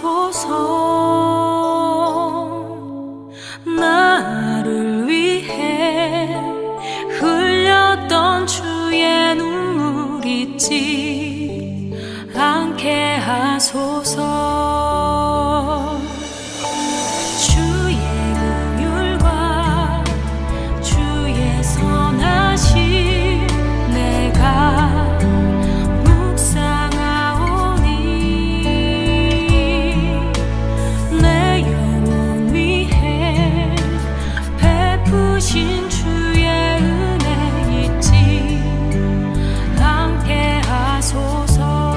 하소서. 나를 위해 흘렸던 주의 눈물 잊지 않게 하소서. 주의 긍휼과 주의 선하심 내가 묵상하오니 내 영혼 위해 베푸신 주의 은혜 잊지 않게 하소서.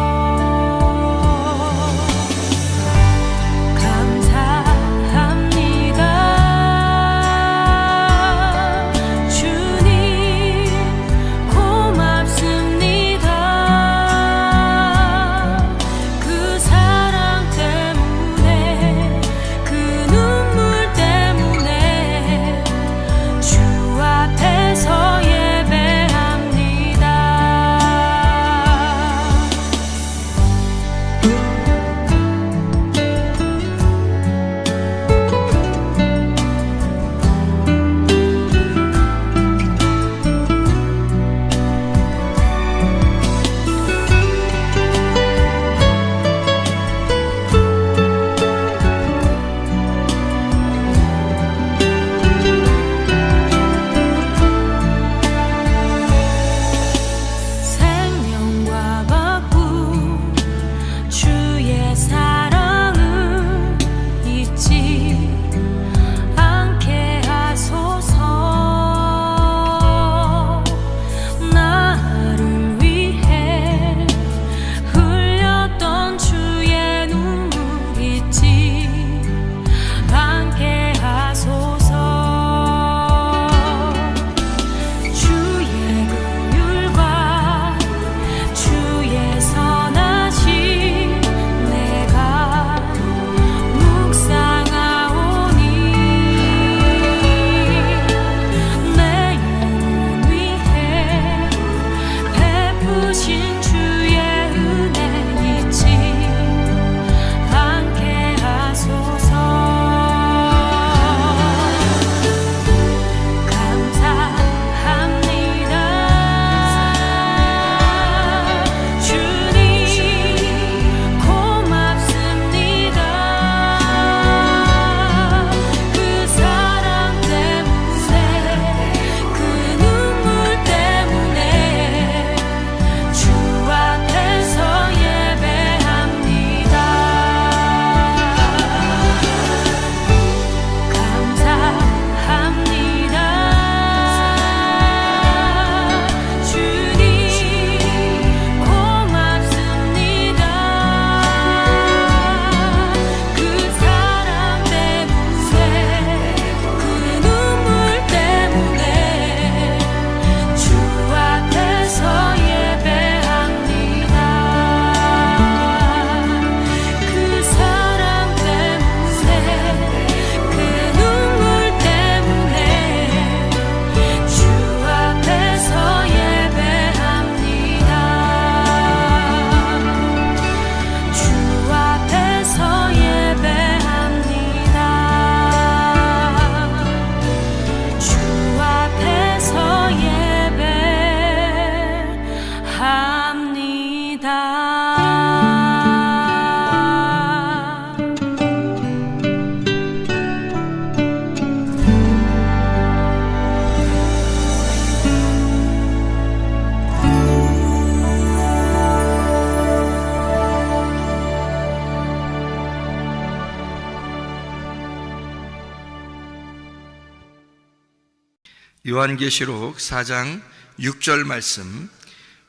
요한계시록 4장 6절 말씀.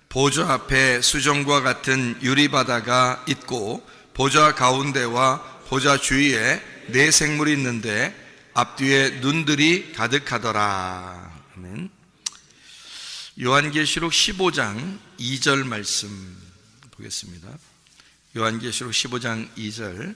보좌 앞에 수정과 같은 유리바다가 있고 보좌 가운데와 보좌 주위에 네 생물이 있는데 앞뒤에 눈들이 가득하더라. 아멘. 요한계시록 15장 2절 말씀 보겠습니다. 요한계시록 15장 2절.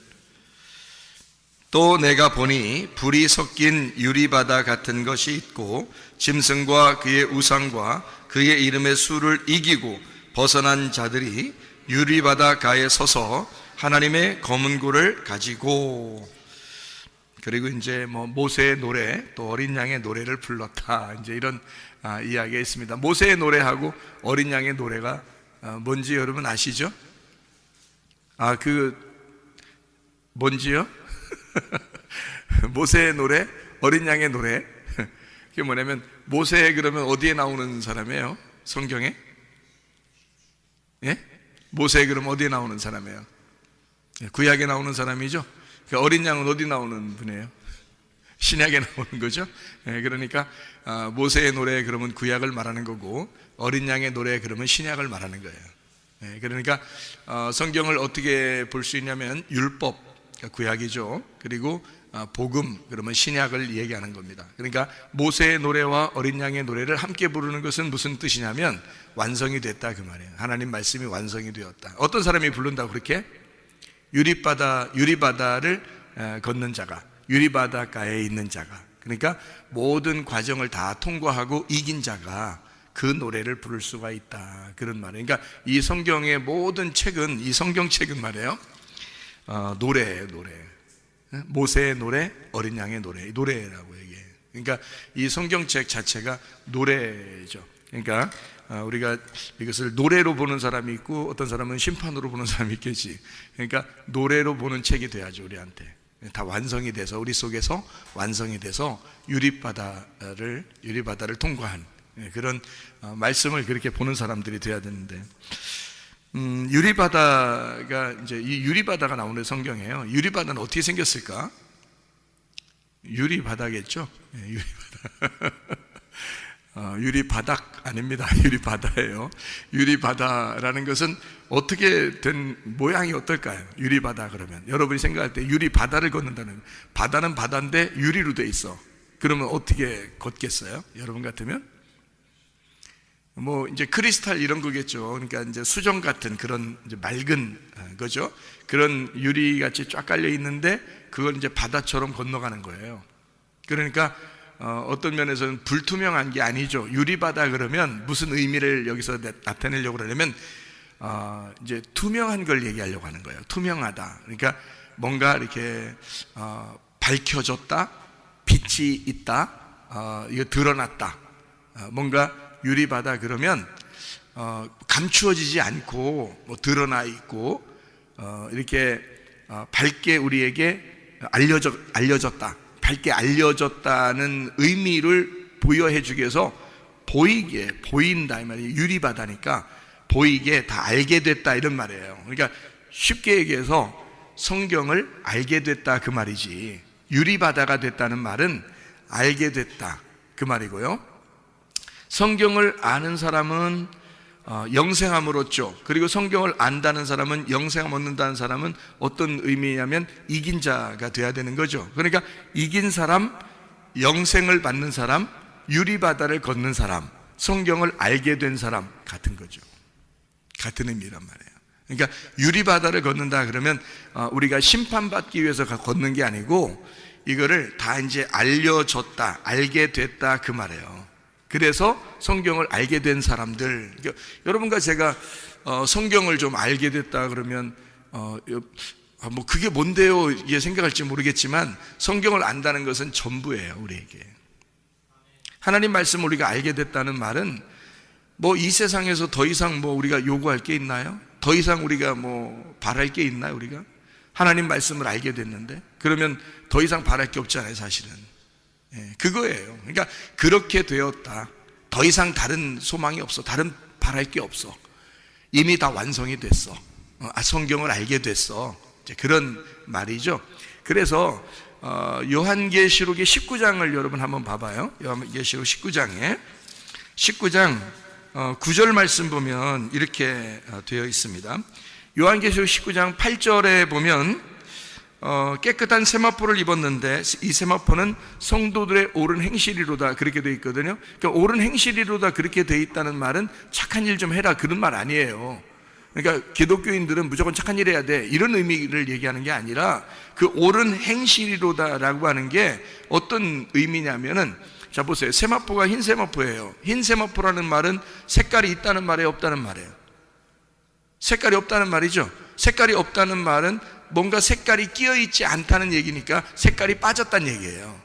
또 내가 보니 불이 섞인 유리바다 같은 것이 있고 짐승과 그의 우상과 그의 이름의 수를 이기고 벗어난 자들이 유리바다 가에 서서 하나님의 검은 고를 가지고, 그리고 이제 뭐 모세의 노래, 또 어린 양의 노래를 불렀다, 이제 이런 이야기가 있습니다. 모세의 노래하고 어린 양의 노래가 뭔지 여러분 아시죠? 뭔지요? 모세의 노래, 어린 양의 노래. 그게 뭐냐면, 모세 그러면 어디에 나오는 사람이에요? 성경에? 예? 모세 그러면 어디에 나오는 사람이에요? 구약에 나오는 사람이죠? 그러니까 어린 양은 어디 나오는 분이에요? 신약에 나오는 거죠? 예, 그러니까 모세의 노래 그러면 구약을 말하는 거고, 어린 양의 노래 그러면 신약을 말하는 거예요. 예, 그러니까 성경을 어떻게 볼 수 있냐면, 율법, 그러니까 구약이죠. 그리고 복음, 그러면 신약을 얘기하는 겁니다. 그러니까 모세의 노래와 어린 양의 노래를 함께 부르는 것은 무슨 뜻이냐면, 완성이 됐다 그 말이에요. 하나님 말씀이 완성이 되었다. 어떤 사람이 부른다고 그렇게? 유리바다를 걷는 자가, 유리바다가에 있는 자가, 그러니까 모든 과정을 다 통과하고 이긴 자가 그 노래를 부를 수가 있다, 그런 말이에요. 그러니까 이 성경의 모든 책은, 이 성경책은 말이에요, 노래예요, 노래. 모세의 노래, 어린 양의 노래, 노래라고 얘기해요. 그러니까 이 성경책 자체가 노래죠. 그러니까 우리가 이것을 노래로 보는 사람이 있고, 어떤 사람은 심판으로 보는 사람이 있겠지. 그러니까 노래로 보는 책이 돼야죠, 우리한테. 다 완성이 돼서, 우리 속에서 완성이 돼서 유리바다를 통과한 그런 말씀을 그렇게 보는 사람들이 돼야 되는데, 유리바다가 이제 이 유리바다가 나오는 성경이에요. 유리바다는 어떻게 생겼을까? 유리바다겠죠? 유리바다. 유리바닥 아닙니다. 유리바다예요. 유리바다라는 것은 어떻게 된 모양이 어떨까요? 유리바다 그러면 여러분이 생각할 때 유리바다를 걷는다는, 바다는 바다인데 유리로 돼 있어. 그러면 어떻게 걷겠어요? 여러분 같으면? 뭐 이제 크리스탈 이런 거겠죠. 그러니까 이제 수정 같은 그런 이제 맑은 거죠. 그런 유리 같이 쫙 깔려 있는데 그걸 이제 바다처럼 건너가는 거예요. 그러니까 어떤 면에서는 불투명한 게 아니죠. 유리바다 그러면 무슨 의미를 여기서 나타내려고 그러냐면 이제 투명한 걸 얘기하려고 하는 거예요. 투명하다. 그러니까 뭔가 이렇게 밝혀졌다, 빛이 있다, 이거 드러났다. 뭔가 유리바다 그러면 감추어지지 않고 뭐 드러나 있고 이렇게 밝게 우리에게 알려졌다. 밝게 알려졌다는 의미를 부여해 주기 위해서 보이게, 보인다 이 말이에요. 유리바다니까 보이게 다 알게 됐다 이런 말이에요. 그러니까 쉽게 얘기해서 성경을 알게 됐다 그 말이지, 유리바다가 됐다는 말은 알게 됐다 그 말이고요. 성경을 아는 사람은 영생함을 얻죠. 그리고 성경을 안다는 사람은, 영생함 얻는다는 사람은 어떤 의미냐면 이긴 자가 돼야 되는 거죠. 그러니까 이긴 사람, 영생을 받는 사람, 유리바다를 걷는 사람, 성경을 알게 된 사람 같은 거죠. 같은 의미란 말이에요. 그러니까 유리바다를 걷는다 그러면 우리가 심판받기 위해서 걷는 게 아니고, 이거를 다 이제 알려졌다, 알게 됐다 그 말이에요. 그래서 성경을 알게 된 사람들, 그러니까 여러분과 제가 성경을 좀 알게 됐다 그러면 뭐 그게 뭔데요 이게 생각할지 모르겠지만, 성경을 안다는 것은 전부예요. 우리에게 하나님 말씀을 우리가 알게 됐다는 말은 뭐 이 세상에서 더 이상 뭐 우리가 요구할 게 있나요? 더 이상 우리가 뭐 바랄 게 있나요? 우리가 하나님 말씀을 알게 됐는데, 그러면 더 이상 바랄 게 없잖아요 사실은. 그거예요. 그러니까 그렇게 되었다. 더 이상 다른 소망이 없어. 다른 바랄 게 없어. 이미 다 완성이 됐어. 성경을 알게 됐어. 이제 그런 말이죠. 그래서 요한계시록의 19장을 여러분 한번 봐봐요. 요한계시록 19장 9절 말씀 보면 이렇게 되어 있습니다. 요한계시록 19장 8절에 보면 깨끗한 세마포를 입었는데 이 세마포는 성도들의 옳은 행실이로다 그렇게 되어 있거든요. 그러니까 옳은 행실이로다 그렇게 되어 있다는 말은 착한 일 좀 해라 그런 말 아니에요. 그러니까 기독교인들은 무조건 착한 일 해야 돼 이런 의미를 얘기하는 게 아니라, 그 옳은 행실이로다라고 하는 게 어떤 의미냐면은, 자 보세요. 세마포가 흰 세마포예요. 흰 세마포라는 말은 색깔이 있다는 말이에요, 없다는 말이에요? 색깔이 없다는 말이죠. 색깔이 없다는 말은 뭔가 색깔이 끼어있지 않다는 얘기니까 색깔이 빠졌다는 얘기예요.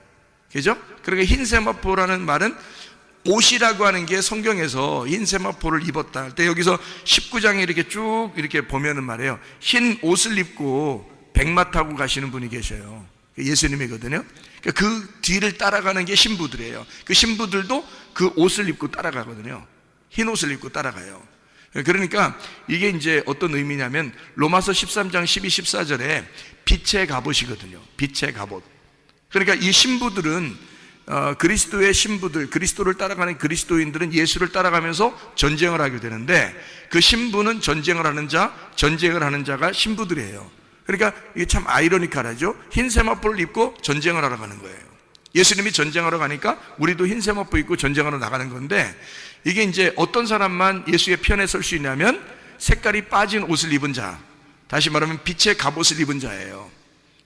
그죠? 그러니까 흰 세마포라는 말은 옷이라고 하는 게 성경에서 흰 세마포를 입었다 할 때 여기서 19장에 이렇게 쭉 이렇게 보면은 말이에요. 흰 옷을 입고 백마 타고 가시는 분이 계셔요. 예수님이거든요. 그 뒤를 따라가는 게 신부들이에요. 그 신부들도 그 옷을 입고 따라가거든요. 흰 옷을 입고 따라가요. 그러니까 이게 이제 어떤 의미냐면 로마서 13장 12, 14절에 빛의 갑옷이거든요. 빛의 갑옷. 그러니까 이 신부들은 그리스도의 신부들, 그리스도를 따라가는 그리스도인들은 예수를 따라가면서 전쟁을 하게 되는데 그 신부는 전쟁을 하는 자가 신부들이에요. 그러니까 이게 참 아이러니컬하죠. 흰 세마포를 입고 전쟁을 하러 가는 거예요. 예수님이 전쟁하러 가니까 우리도 흰 세마포 입고 전쟁하러 나가는 건데 이게 이제 어떤 사람만 예수의 편에 설 수 있냐면 색깔이 빠진 옷을 입은 자, 다시 말하면 빛의 갑옷을 입은 자예요.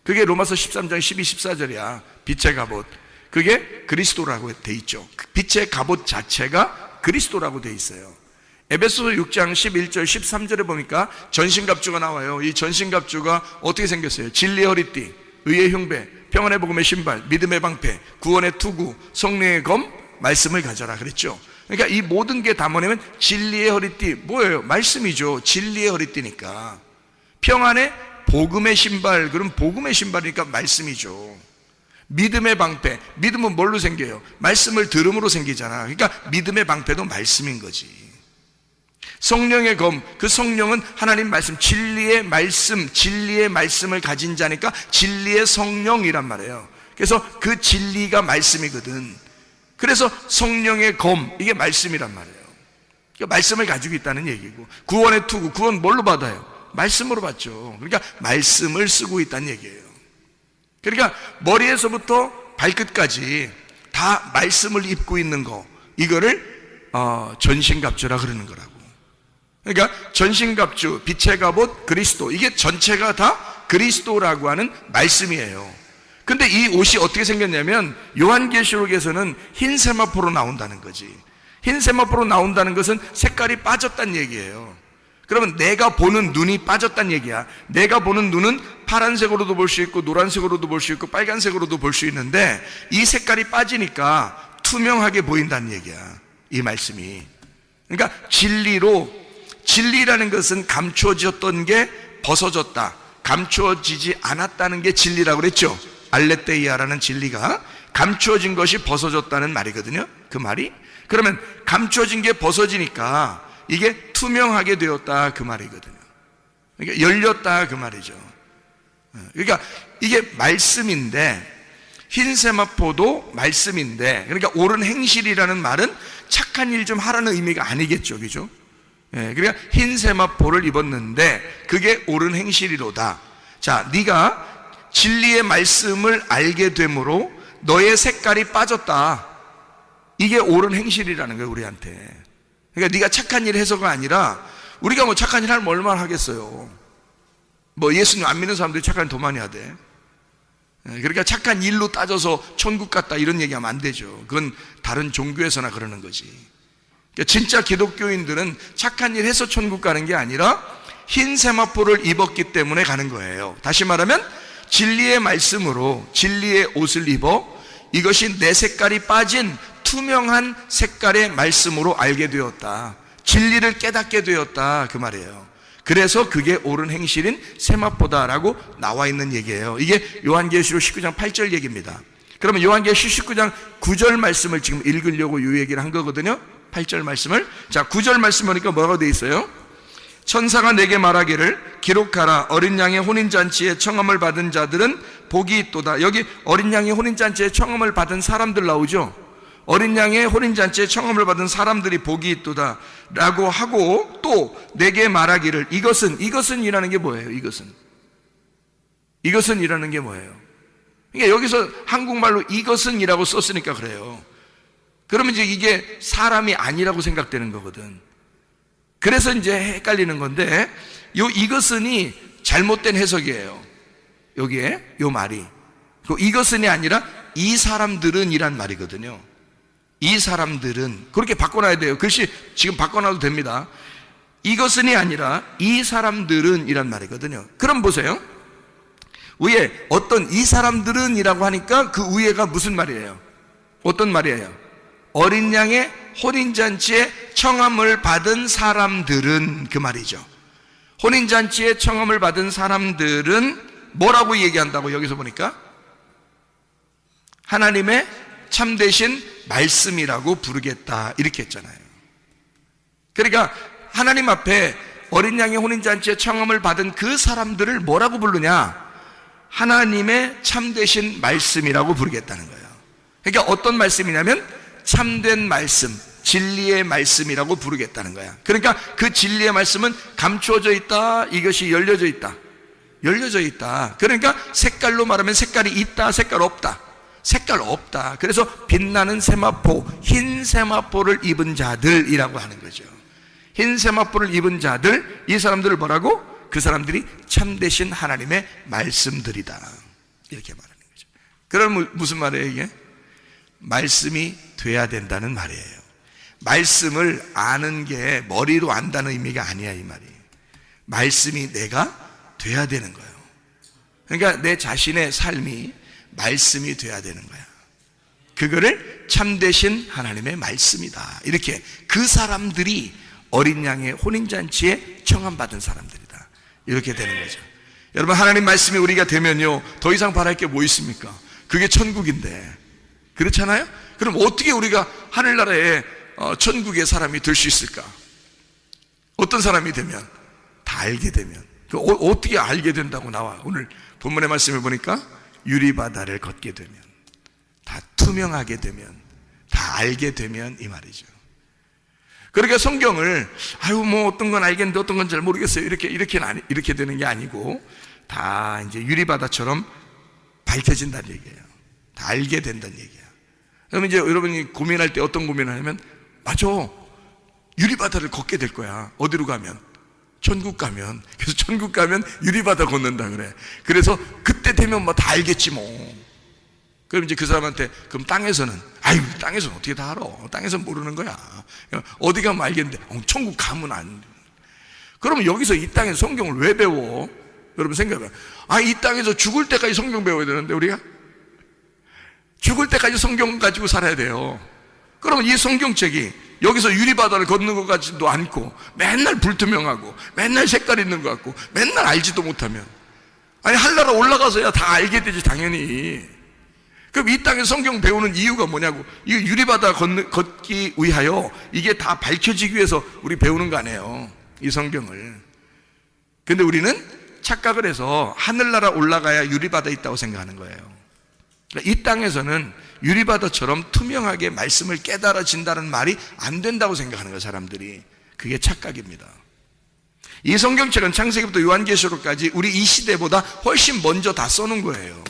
그게 로마서 13장 12, 14절이야. 빛의 갑옷. 그게 그리스도라고 돼 있죠. 빛의 갑옷 자체가 그리스도라고 돼 있어요. 에베소서 6장 11절 13절에 보니까 전신갑주가 나와요. 이 전신갑주가 어떻게 생겼어요? 진리의 허리띠, 의의 흉배, 평안의 복음의 신발, 믿음의 방패, 구원의 투구, 성령의 검, 말씀을 가져라 그랬죠. 그러니까 이 모든 게 다 뭐냐면 진리의 허리띠, 뭐예요? 말씀이죠. 진리의 허리띠니까. 평안의 복음의 신발, 그럼 복음의 신발이니까 말씀이죠. 믿음의 방패, 믿음은 뭘로 생겨요? 말씀을 들음으로 생기잖아. 그러니까 믿음의 방패도 말씀인 거지. 성령의 검, 그 성령은 하나님 말씀, 진리의 말씀, 진리의 말씀을 가진 자니까 진리의 성령이란 말이에요. 그래서 그 진리가 말씀이거든. 그래서 성령의 검, 이게 말씀이란 말이에요. 그러니까 말씀을 가지고 있다는 얘기고, 구원의 투구, 구원 뭘로 받아요? 말씀으로 받죠. 그러니까 말씀을 쓰고 있다는 얘기예요. 그러니까 머리에서부터 발끝까지 다 말씀을 입고 있는 거, 이거를 전신갑주라 그러는 거라고. 그러니까 전신갑주, 빛의 갑옷, 그리스도, 이게 전체가 다 그리스도라고 하는 말씀이에요. 근데 이 옷이 어떻게 생겼냐면 요한계시록에서는 흰 세마포로 나온다는 거지. 흰 세마포로 나온다는 것은 색깔이 빠졌다는 얘기예요. 그러면 내가 보는 눈이 빠졌다는 얘기야. 내가 보는 눈은 파란색으로도 볼 수 있고 노란색으로도 볼 수 있고 빨간색으로도 볼 수 있는데 이 색깔이 빠지니까 투명하게 보인다는 얘기야. 이 말씀이. 그러니까 진리라는 것은 감추어졌던 게 벗어졌다. 감추어지지 않았다는 게 진리라고 그랬죠. 알레테이아라는 진리가 감추어진 것이 벗어졌다는 말이거든요. 그 말이. 그러면 감추어진 게 벗어지니까 이게 투명하게 되었다 그 말이거든요. 그러니까 열렸다 그 말이죠. 그러니까 이게 말씀인데, 흰 세마포도 말씀인데, 그러니까 옳은 행실이라는 말은 착한 일 좀 하라는 의미가 아니겠죠, 그죠? 그러니까 흰 세마포를 입었는데 그게 옳은 행실이로다. 자, 네가 진리의 말씀을 알게 되므로 너의 색깔이 빠졌다. 이게 옳은 행실이라는 거예요, 우리한테. 그러니까 네가 착한 일 해서가 아니라, 우리가 뭐 착한 일 하면 얼마나 하겠어요. 뭐 예수님 안 믿는 사람들이 착한 일 더 많이 하대. 그러니까 착한 일로 따져서 천국 갔다 이런 얘기하면 안 되죠. 그건 다른 종교에서나 그러는 거지. 그러니까 진짜 기독교인들은 착한 일 해서 천국 가는 게 아니라 흰 세마포를 입었기 때문에 가는 거예요. 다시 말하면 진리의 말씀으로 진리의 옷을 입어 이것이 내 색깔이 빠진 투명한 색깔의 말씀으로 알게 되었다. 진리를 깨닫게 되었다 그 말이에요. 그래서 그게 옳은 행실인 세마포다라고 나와 있는 얘기예요. 이게 요한계시록 19장 8절 얘기입니다. 그러면 요한계시록 19장 9절 말씀을 지금 읽으려고 이 얘기를 한 거거든요. 8절 말씀을. 자, 9절 말씀 보니까 뭐라고 돼 있어요? 천사가 내게 말하기를 기록하라. 어린 양의 혼인잔치에 청함을 받은 자들은 복이 있도다. 여기 어린 양의 혼인잔치에 청함을 받은 사람들 나오죠. 어린 양의 혼인잔치에 청함을 받은 사람들이 복이 있도다 라고 하고, 또 내게 말하기를 이것은 이라는 게 뭐예요? 이것은 이라는 게 뭐예요? 그러니까 여기서 한국말로 이것은 이라고 썼으니까 그래요. 그러면 이제 이게 사람이 아니라고 생각되는 거거든. 그래서 이제 헷갈리는 건데, 이것은이 잘못된 해석이에요. 여기에 요 말이. 이것은이 아니라 이 사람들은 이란 말이거든요. 이 사람들은, 그렇게 바꿔놔야 돼요. 글씨 지금 바꿔놔도 됩니다. 이것은이 아니라 이 사람들은 이란 말이거든요. 그럼 보세요. 위에 어떤 이 사람들은 이라고 하니까 그 위에가 무슨 말이에요? 어떤 말이에요? 어린 양의 혼인잔치에 청함을 받은 사람들은, 그 말이죠. 혼인잔치에 청함을 받은 사람들은 뭐라고 얘기한다고 여기서 보니까? 하나님의 참되신 말씀이라고 부르겠다, 이렇게 했잖아요. 그러니까 하나님 앞에 어린 양의 혼인잔치에 청함을 받은 그 사람들을 뭐라고 부르냐? 하나님의 참되신 말씀이라고 부르겠다는 거예요. 그러니까 어떤 말씀이냐면 참된 말씀, 진리의 말씀이라고 부르겠다는 거야. 그러니까 그 진리의 말씀은 감추어져 있다, 이것이 열려져 있다. 열려져 있다. 그러니까 색깔로 말하면 색깔이 있다, 색깔 없다. 색깔 없다. 그래서 빛나는 세마포, 흰 세마포를 입은 자들이라고 하는 거죠. 흰 세마포를 입은 자들, 이 사람들을 뭐라고? 그 사람들이 참되신 하나님의 말씀들이다, 이렇게 말하는 거죠. 그럼 무슨 말이에요 이게? 말씀이 돼야 된다는 말이에요. 말씀을 아는 게 머리로 안다는 의미가 아니야, 이 말이. 말씀이 내가 돼야 되는 거예요. 그러니까 내 자신의 삶이 말씀이 돼야 되는 거야. 그거를 참되신 하나님의 말씀이다, 이렇게. 그 사람들이 어린 양의 혼인잔치에 청함받은 사람들이다, 이렇게 되는 거죠. 여러분, 하나님 말씀이 우리가 되면요, 더 이상 바랄 게 뭐 있습니까? 그게 천국인데. 그렇잖아요? 그럼 어떻게 우리가 하늘나라에 천국의 사람이 될 수 있을까? 어떤 사람이 되면? 다 알게 되면. 어떻게 알게 된다고 나와? 오늘 본문의 말씀을 보니까 유리바다를 걷게 되면, 다 투명하게 되면, 다 알게 되면, 이 말이죠. 그러니까 성경을 뭐 어떤 건 알겠는데 어떤 건 잘 모르겠어요, 이렇게 되는 게 아니고 다 이제 유리바다처럼 밝혀진다는 얘기예요. 다 알게 된다는 얘기야. 그러면 이제 여러분이 고민할 때 어떤 고민을 하냐면, 맞아, 유리바다를 걷게 될 거야. 어디로 가면? 천국 가면. 그래서 천국 가면 유리바다 걷는다 그래. 그래서 그때 되면 뭐 다 알겠지 뭐. 그럼 이제 그 사람한테, 그럼 땅에서는, 땅에서는 어떻게 다 알아? 땅에서는 모르는 거야. 어디 가면 알겠는데, 천국 가면 안 돼. 그러면 여기서 이 땅에서 성경을 왜 배워? 여러분 생각해봐요. 이 땅에서 죽을 때까지 성경 배워야 되는데, 우리가? 죽을 때까지 성경 가지고 살아야 돼요. 그러면 이 성경책이 여기서 유리바다를 걷는 것 같지도 않고, 맨날 불투명하고, 맨날 색깔 있는 것 같고, 맨날 알지도 못하면, 한나라 올라가서야 다 알게 되지, 당연히. 그럼 이 땅에 성경 배우는 이유가 뭐냐고. 이 유리바다 걷기 위하여 이게 다 밝혀지기 위해서 우리 배우는 거 아니에요, 이 성경을. 근데 우리는 착각을 해서 하늘나라 올라가야 유리바다 있다고 생각하는 거예요. 그러니까 이 땅에서는 유리바다처럼 투명하게 말씀을 깨달아진다는 말이 안 된다고 생각하는 거예요, 사람들이. 그게 착각입니다. 이 성경책은 창세기부터 요한계시록까지 우리 이 시대보다 훨씬 먼저 다 써놓은 거예요.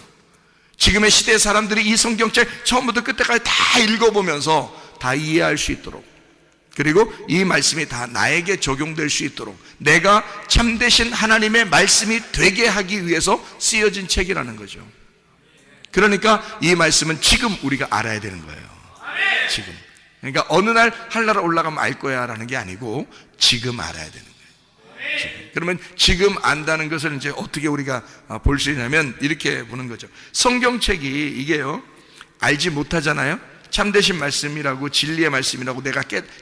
지금의 시대의 사람들이 이 성경책 처음부터 끝까지 다 읽어보면서 다 이해할 수 있도록, 그리고 이 말씀이 다 나에게 적용될 수 있도록 내가 참되신 하나님의 말씀이 되게 하기 위해서 쓰여진 책이라는 거죠. 그러니까 이 말씀은 지금 우리가 알아야 되는 거예요. 지금. 그러니까 어느 날 하늘나라 올라가면 알 거야 라는 게 아니고 지금 알아야 되는 거예요. 지금. 그러면 지금 안다는 것을 이제 어떻게 우리가 볼 수 있냐면 이렇게 보는 거죠. 성경책이 이게요, 알지 못하잖아요. 참되신 말씀이라고, 진리의 말씀이라고,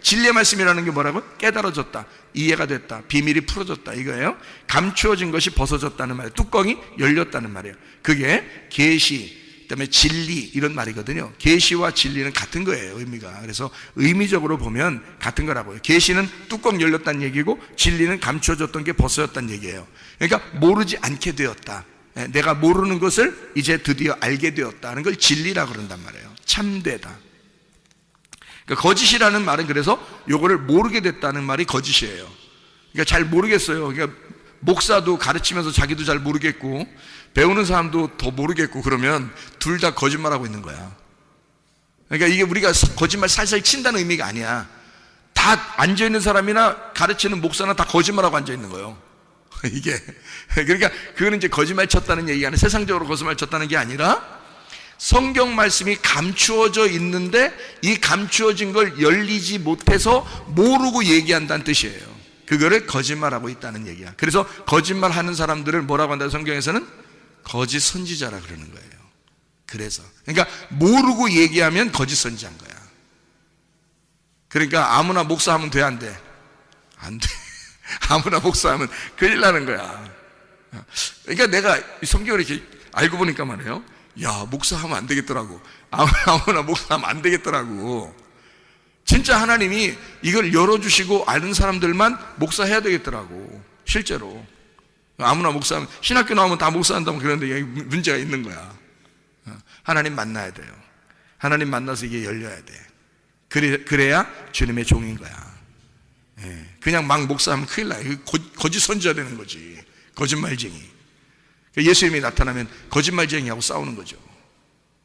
진리의 말씀이라는 게 뭐라고? 깨달아졌다, 이해가 됐다, 비밀이 풀어졌다, 이거예요. 감추어진 것이 벗어졌다는 말이에요. 뚜껑이 열렸다는 말이에요. 그게 계시, 그다음에 진리, 이런 말이거든요. 계시와 진리는 같은 거예요, 의미가. 그래서 의미적으로 보면 같은 거라고요. 계시는 뚜껑 열렸다는 얘기고, 진리는 감추어졌던 게 벗어졌다는 얘기예요. 그러니까 모르지 않게 되었다, 내가 모르는 것을 이제 드디어 알게 되었다는 걸 진리라고 그런단 말이에요. 참되다. 그러니까 거짓이라는 말은, 그래서 요거를 모르게 됐다는 말이 거짓이에요. 그러니까 잘 모르겠어요. 그러니까 목사도 가르치면서 자기도 잘 모르겠고, 배우는 사람도 더 모르겠고, 그러면 둘 다 거짓말하고 있는 거야. 그러니까 이게 우리가 거짓말 살살 친다는 의미가 아니야. 다 앉아있는 사람이나 가르치는 목사나 다 거짓말하고 앉아있는 거예요. 이게. 그러니까 그거는 이제 거짓말 쳤다는 얘기가 아니라, 세상적으로 거짓말 쳤다는 게 아니라, 성경 말씀이 감추어져 있는데 이 감추어진 걸 열리지 못해서 모르고 얘기한다는 뜻이에요. 그거를 거짓말하고 있다는 얘기야. 그래서 거짓말하는 사람들을 뭐라고 한다? 성경에서는 거짓 선지자라 그러는 거예요. 그래서 그러니까 모르고 얘기하면 거짓 선지자인 거야. 그러니까 아무나 목사하면 돼, 안 돼? 안 돼. 아무나 목사하면 큰일 나는 거야. 그러니까 내가 성경을 이렇게 알고 보니까 말이에요, 야, 목사하면 안 되겠더라고. 아무나 목사하면 안 되겠더라고. 진짜 하나님이 이걸 열어주시고 아는 사람들만 목사해야 되겠더라고. 실제로 아무나 목사하면, 신학교 나오면 다 목사한다면 그런데 문제가 있는 거야. 하나님 만나야 돼요. 하나님 만나서 이게 열려야 돼. 그래야 주님의 종인 거야. 그냥 막 목사하면 큰일 나요. 거짓 선지자 되는 거지. 거짓말쟁이. 예수님이 나타나면 거짓말쟁이하고 싸우는 거죠.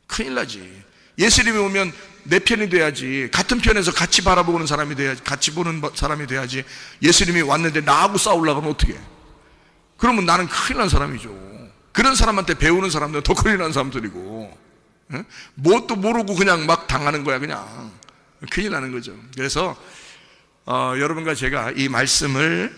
큰일 나지. 예수님이 오면 내 편이 돼야지. 같은 편에서 같이 바라보는 사람이 돼야지. 같이 보는 사람이 돼야지. 예수님이 왔는데 나하고 싸우려고 하면 어떻게 해? 그러면 나는 큰일 난 사람이죠. 그런 사람한테 배우는 사람들은 더 큰일 난 사람들이고, 뭣도 모르고 그냥 막 당하는 거야. 그냥 큰일 나는 거죠. 그래서 여러분과 제가 이 말씀을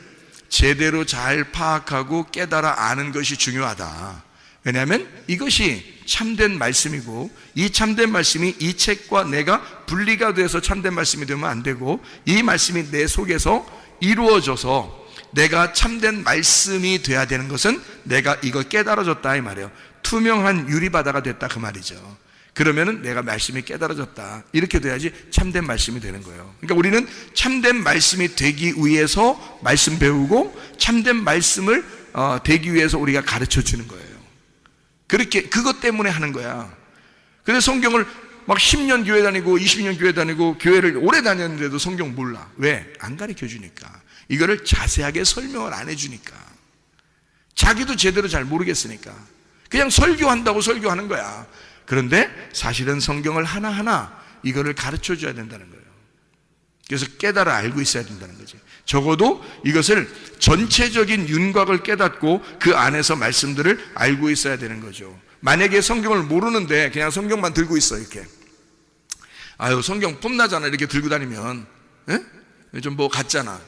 제대로 잘 파악하고 깨달아 아는 것이 중요하다. 왜냐하면 이것이 참된 말씀이고, 이 참된 말씀이 이 책과 내가 분리가 돼서 참된 말씀이 되면 안 되고, 이 말씀이 내 속에서 이루어져서 내가 참된 말씀이 돼야 되는 것은 내가 이걸 깨달아졌다 이 말이에요. 투명한 유리바다가 됐다 그 말이죠. 그러면은 내가 말씀이 깨달아졌다, 이렇게 돼야지 참된 말씀이 되는 거예요. 그러니까 우리는 참된 말씀이 되기 위해서 말씀 배우고, 참된 말씀을 되기 위해서 우리가 가르쳐 주는 거예요. 그렇게 그것 때문에 하는 거야. 그래서 성경을 막 10년 교회 다니고 20년 교회 다니고 교회를 오래 다녔는데도 성경 몰라. 왜? 안 가르쳐 주니까. 이거를 자세하게 설명을 안 해주니까. 자기도 제대로 잘 모르겠으니까 그냥 설교한다고 설교하는 거야. 그런데 사실은 성경을 하나하나 이거를 가르쳐 줘야 된다는 거예요. 그래서 깨달아 알고 있어야 된다는 거지. 적어도 이것을 전체적인 윤곽을 깨닫고 그 안에서 말씀들을 알고 있어야 되는 거죠. 만약에 성경을 모르는데 그냥 성경만 들고 있어, 이렇게, 아유 성경 뽐나잖아, 이렇게 들고 다니면 좀 뭐 같잖아.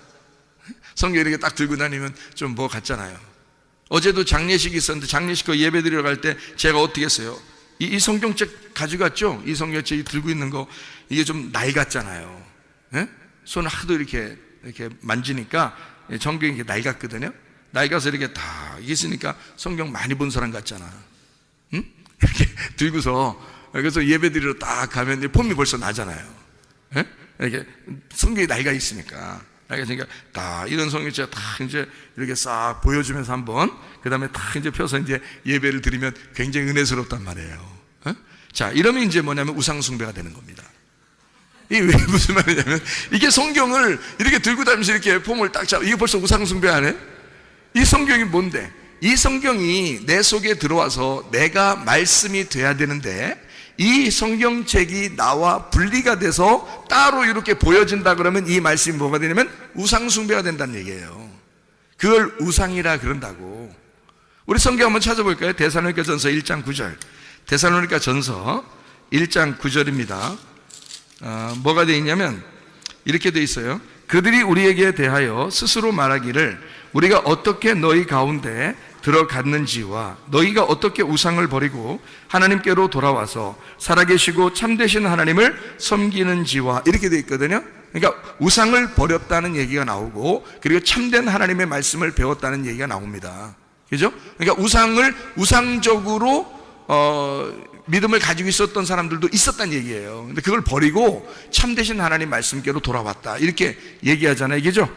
성경 이렇게 딱 들고 다니면 좀 뭐 같잖아요. 어제도 장례식이 있었는데 장례식 그 예배 드리러 갈 때 제가 어떻게 했어요? 이 성경책 가져갔죠? 이 성경책 들고 있는 거, 이게 좀 낡았잖아요. 손을 하도 이렇게 만지니까 성경이 이렇게 낡았거든요. 낡아서 이렇게 다 있으니까 성경 많이 본 사람 같잖아. 응? 이렇게 들고서, 그래서 예배 드리러 딱 가면 폼이 벌써 나잖아요. 이렇게 성경이 낡아 있으니까. 그러니까 다 이런 성경책 다 이제 이렇게 싹 보여주면서 한번, 그 다음에 다 이제 펴서 이제 예배를 드리면 굉장히 은혜스럽단 말이에요. 자, 이러면 이제 뭐냐면 우상숭배가 되는 겁니다. 이게 왜 무슨 말이냐면, 이게 성경을 이렇게 들고 다니면서 이렇게 폼을 딱 잡아, 이게 벌써 우상숭배 안 해? 이 성경이 뭔데? 이 성경이 내 속에 들어와서 내가 말씀이 돼야 되는데, 이 성경책이 나와 분리가 돼서 따로 이렇게 보여진다 그러면 이 말씀이 뭐가 되냐면 우상숭배가 된다는 얘기예요. 그걸 우상이라 그런다고. 우리 성경 한번 찾아볼까요? 데살로니가전서 1장 9절. 데살로니가전서 1장 9절입니다. 뭐가 되어 있냐면 이렇게 되어 있어요. 그들이 우리에게 대하여 스스로 말하기를 우리가 어떻게 너희 가운데 들어갔는지와 너희가 어떻게 우상을 버리고 하나님께로 돌아와서 살아계시고 참되신 하나님을 섬기는지와, 이렇게 되어 있거든요. 그러니까 우상을 버렸다는 얘기가 나오고, 그리고 참된 하나님의 말씀을 배웠다는 얘기가 나옵니다. 그죠? 그러니까 우상적으로 믿음을 가지고 있었던 사람들도 있었다는 얘기예요. 근데 그걸 버리고 참되신 하나님 말씀께로 돌아왔다, 이렇게 얘기하잖아요. 그죠?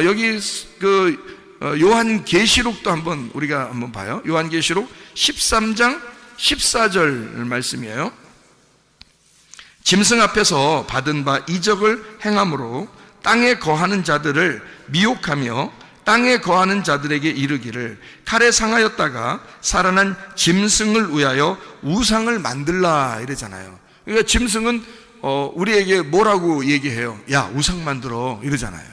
여기 요한계시록도 우리가 한번 봐요. 요한계시록 13장 14절 말씀이에요. 짐승 앞에서 받은 바 이적을 행함으로 땅에 거하는 자들을 미혹하며 땅에 거하는 자들에게 이르기를 칼에 상하였다가 살아난 짐승을 위하여 우상을 만들라, 이러잖아요. 그러니까 짐승은 우리에게 뭐라고 얘기해요? 야, 우상 만들어, 이러잖아요.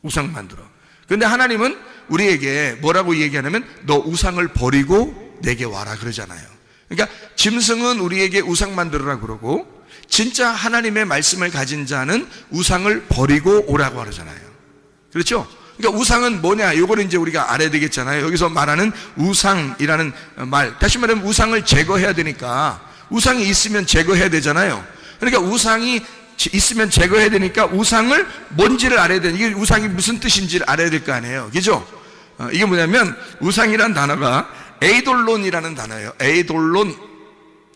우상 만들어. 그런데 하나님은 우리에게 뭐라고 얘기하냐면 너 우상을 버리고 내게 와라 그러잖아요. 그러니까 짐승은 우리에게 우상 만들어라 그러고, 진짜 하나님의 말씀을 가진 자는 우상을 버리고 오라고 하잖아요. 그렇죠? 그러니까 우상은 뭐냐? 요거는 이제 우리가 알아야 되겠잖아요. 여기서 말하는 우상이라는 말, 다시 말하면 우상을 제거해야 되니까, 우상이 있으면 제거해야 되잖아요. 그러니까 우상이 있으면 제거해야 되니까 우상을 뭔지를 알아야 돼. 이게 우상이 무슨 뜻인지를 알아야 될 거 아니에요. 그죠? 이게 뭐냐면 우상이란 단어가 에이돌론이라는 단어예요. 에이돌론.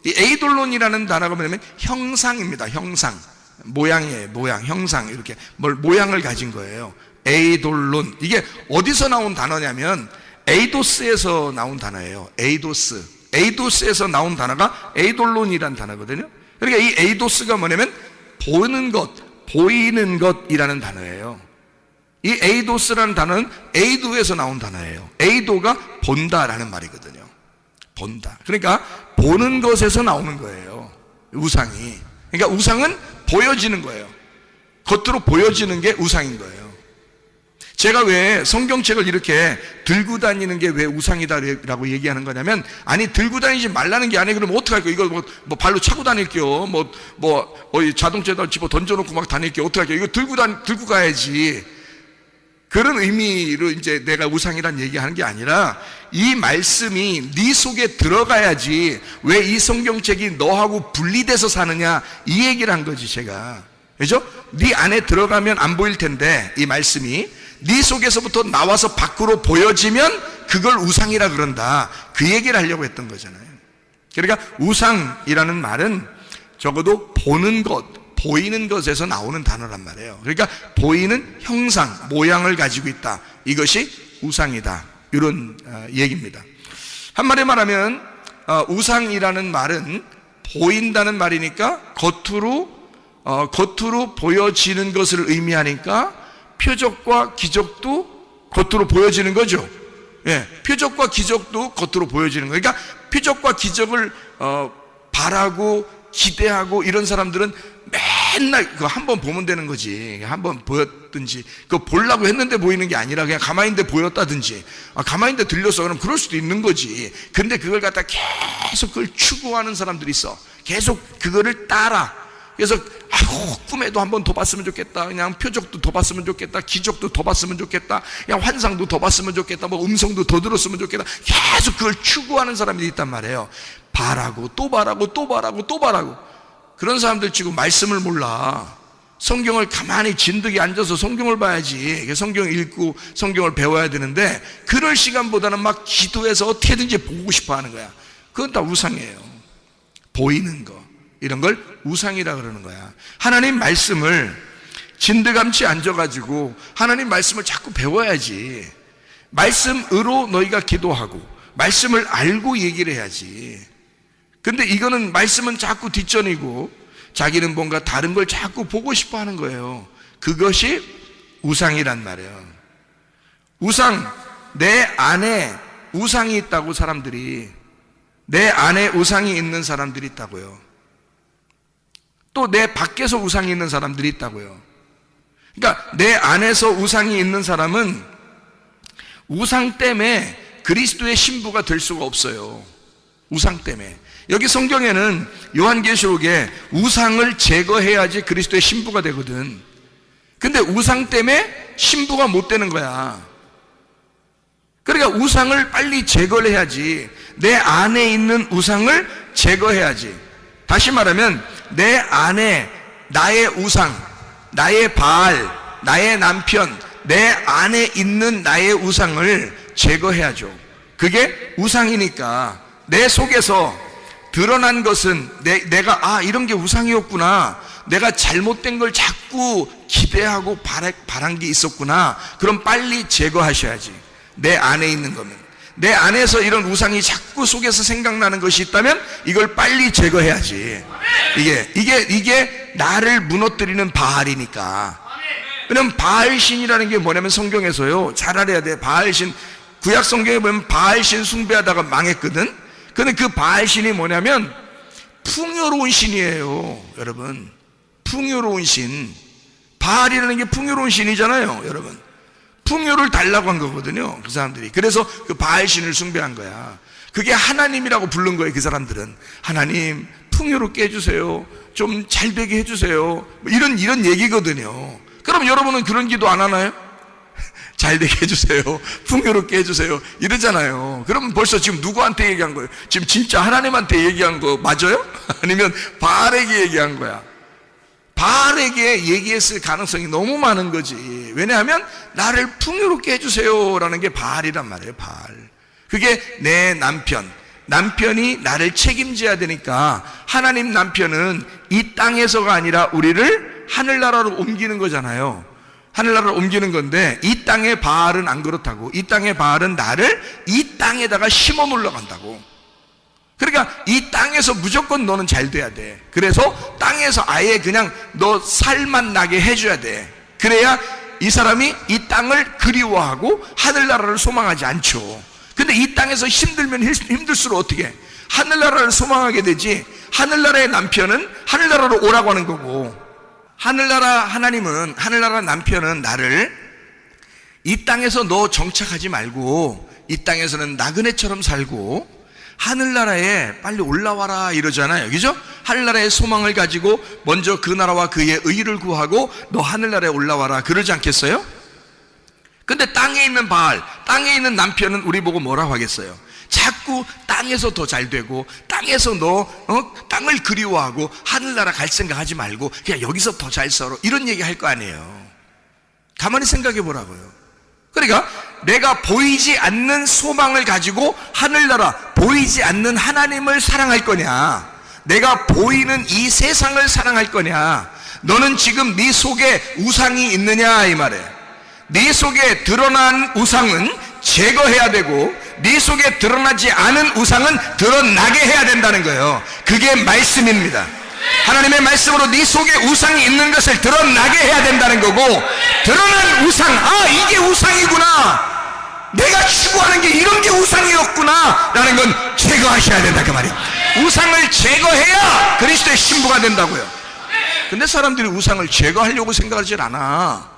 이 에이돌론이라는 단어가 뭐냐면 형상입니다. 형상. 모양이에요. 모양, 형상. 이렇게 모양을 가진 거예요. 에이돌론. 이게 어디서 나온 단어냐면 에이도스에서 나온 단어예요. 에이도스. 에이도스에서 나온 단어가 에이돌론이라는 단어거든요. 그러니까 이 에이도스가 뭐냐면 보는 것, 보이는 것이라는 단어예요. 이 에이도스라는 단어는 에이도에서 나온 단어예요. 에이도가 본다라는 말이거든요. 본다. 그러니까 보는 것에서 나오는 거예요. 우상이. 그러니까 우상은 보여지는 거예요. 겉으로 보여지는 게 우상인 거예요. 제가 왜 성경책을 이렇게 들고 다니는 게 왜 우상이다라고 얘기하는 거냐면, 아니 들고 다니지 말라는 게 아니에요. 그럼 어떡할게요? 이거 뭐 발로 차고 다닐게요. 자동차에다 집어 던져놓고 막 다닐게요. 어떡할게요? 이거 들고 가야지. 그런 의미로 이제 내가 우상이란 얘기하는 게 아니라, 이 말씀이 네 속에 들어가야지 왜 이 성경책이 너하고 분리돼서 사느냐, 이 얘기를 한 거지 제가. 그죠? 네 안에 들어가면 안 보일 텐데 이 말씀이 네 속에서부터 나와서 밖으로 보여지면 그걸 우상이라 그런다, 그 얘기를 하려고 했던 거잖아요. 그러니까 우상이라는 말은 적어도 보는 것, 보이는 것에서 나오는 단어란 말이에요. 그러니까 보이는 형상, 모양을 가지고 있다, 이것이 우상이다, 이런 얘기입니다. 한마디로 말하면 우상이라는 말은 보인다는 말이니까 겉으로 보여지는 것을 의미하니까 표적과 기적도 겉으로 보여지는 거죠. 예, 표적과 기적도 겉으로 보여지는 거예요. 그러니까 표적과 기적을 바라고 기대하고 이런 사람들은 맨날 그거 한번 보면 되는 거지. 한번 보였든지, 그거 보려고 했는데 보이는 게 아니라 그냥 가만히 있는데 보였다든지, 가만히 있는데 들렸어, 그럼 그럴 수도 있는 거지. 근데 그걸 갖다 계속 그걸 추구하는 사람들이 있어. 계속 그거를 따라. 그래서 꿈에도 한 번 더 봤으면 좋겠다, 그냥 표적도 더 봤으면 좋겠다, 기적도 더 봤으면 좋겠다, 그냥 환상도 더 봤으면 좋겠다, 뭐 음성도 더 들었으면 좋겠다, 계속 그걸 추구하는 사람들이 있단 말이에요. 바라고 또 바라고 또 바라고 또 바라고. 그런 사람들 지금 말씀을 몰라. 성경을 가만히 진득이 앉아서 성경을 봐야지. 성경을 읽고 성경을 배워야 되는데, 그럴 시간보다는 막 기도해서 어떻게든지 보고 싶어 하는 거야. 그건 다 우상이에요. 보이는 거, 이런 걸 우상이라 그러는 거야. 하나님 말씀을 진드감치 앉아가지고 하나님 말씀을 자꾸 배워야지. 말씀으로 너희가 기도하고 말씀을 알고 얘기를 해야지. 근데 이거는 말씀은 자꾸 뒷전이고 자기는 뭔가 다른 걸 자꾸 보고 싶어 하는 거예요. 그것이 우상이란 말이에요. 우상, 내 안에 우상이 있다고, 사람들이 내 안에 우상이 있는 사람들이 있다고요. 또 내 밖에서 우상이 있는 사람들이 있다고요. 그러니까 내 안에서 우상이 있는 사람은 우상 때문에 그리스도의 신부가 될 수가 없어요. 우상 때문에. 여기 성경에는 요한계시록에 우상을 제거해야지 그리스도의 신부가 되거든. 근데 우상 때문에 신부가 못 되는 거야. 그러니까 우상을 빨리 제거를 해야지. 내 안에 있는 우상을 제거해야지. 다시 말하면 내 안에 나의 우상, 나의 바알, 나의 남편, 내 안에 있는 나의 우상을 제거해야죠. 그게 우상이니까 내 속에서 드러난 것은 내가 이런 게 우상이었구나, 내가 잘못된 걸 자꾸 기대하고 바란 게 있었구나, 그럼 빨리 제거하셔야지. 내 안에 있는 거면. 내 안에서 이런 우상이 자꾸 속에서 생각나는 것이 있다면 이걸 빨리 제거해야지. 이게 나를 무너뜨리는 바알이니까. 왜냐면 바알신이라는 게 뭐냐면, 성경에서요, 잘 알아야 돼. 바알신, 구약 성경에 보면 바알신 숭배하다가 망했거든. 근데 그 바알신이 뭐냐면 풍요로운 신이에요, 여러분. 풍요로운 신. 바알이라는 게 풍요로운 신이잖아요, 여러분. 풍요를 달라고 한 거거든요, 그 사람들이. 그래서 그 바알신을 숭배한 거야. 그게 하나님이라고 부른 거예요, 그 사람들은. 하나님, 풍요롭게 해주세요. 좀 잘되게 해주세요. 이런 얘기거든요. 그럼 여러분은 그런 기도 안 하나요? 잘 되게 해주세요. 풍요롭게 해주세요. 이러잖아요. 그러면 벌써 지금 누구한테 얘기한 거예요? 지금 진짜 하나님한테 얘기한 거 맞아요? 아니면 바알에게 얘기한 거야? 바알에게 얘기했을 가능성이 너무 많은 거지. 왜냐하면 나를 풍요롭게 해주세요라는 게 바알이란 말이에요. 바알. 그게 내 남편이 나를 책임져야 되니까 하나님 남편은 이 땅에서가 아니라 우리를 하늘나라로 옮기는 거잖아요. 하늘나라로 옮기는 건데 이 땅의 바알은 안 그렇다고. 이 땅의 바알은 나를 이 땅에다가 심어 놓으러 간다고. 그러니까 이 땅에서 무조건 너는 잘 돼야 돼. 그래서 땅에서 아예 그냥 너 살만 나게 해줘야 돼. 그래야 이 사람이 이 땅을 그리워하고 하늘나라를 소망하지 않죠. 근데 이 땅에서 힘들면 힘들수록 어떻게 해? 하늘나라를 소망하게 되지. 하늘나라의 남편은 하늘나라로 오라고 하는 거고, 하늘나라 남편은 나를 이 땅에서 너 정착하지 말고 이 땅에서는 나그네처럼 살고 하늘나라에 빨리 올라와라 이러잖아요. 그죠? 하늘나라의 소망을 가지고 먼저 그 나라와 그의 의를 구하고 너 하늘나라에 올라와라 그러지 않겠어요? 근데 땅에 있는 바알, 땅에 있는 남편은 우리 보고 뭐라고 하겠어요? 자꾸 땅에서 더 잘 되고 땅에서 너 땅을 그리워하고 하늘나라 갈 생각하지 말고 그냥 여기서 더 잘 살아 이런 얘기 할 거 아니에요. 가만히 생각해 보라고요. 그러니까 내가 보이지 않는 소망을 가지고 하늘나라, 보이지 않는 하나님을 사랑할 거냐, 내가 보이는 이 세상을 사랑할 거냐. 너는 지금 네 속에 우상이 있느냐 이 말이에요. 네 속에 드러난 우상은 제거해야 되고 네 속에 드러나지 않은 우상은 드러나게 해야 된다는 거예요. 그게 말씀입니다. 하나님의 말씀으로 네 속에 우상이 있는 것을 드러나게 해야 된다는 거고, 드러난 우상, 이게 우상이구나, 내가 추구하는 게 이런 게 우상이었구나 라는 건 제거하셔야 된다 그 말이에요. 우상을 제거해야 그리스도의 신부가 된다고요. 근데 사람들이 우상을 제거하려고 생각하지 않아.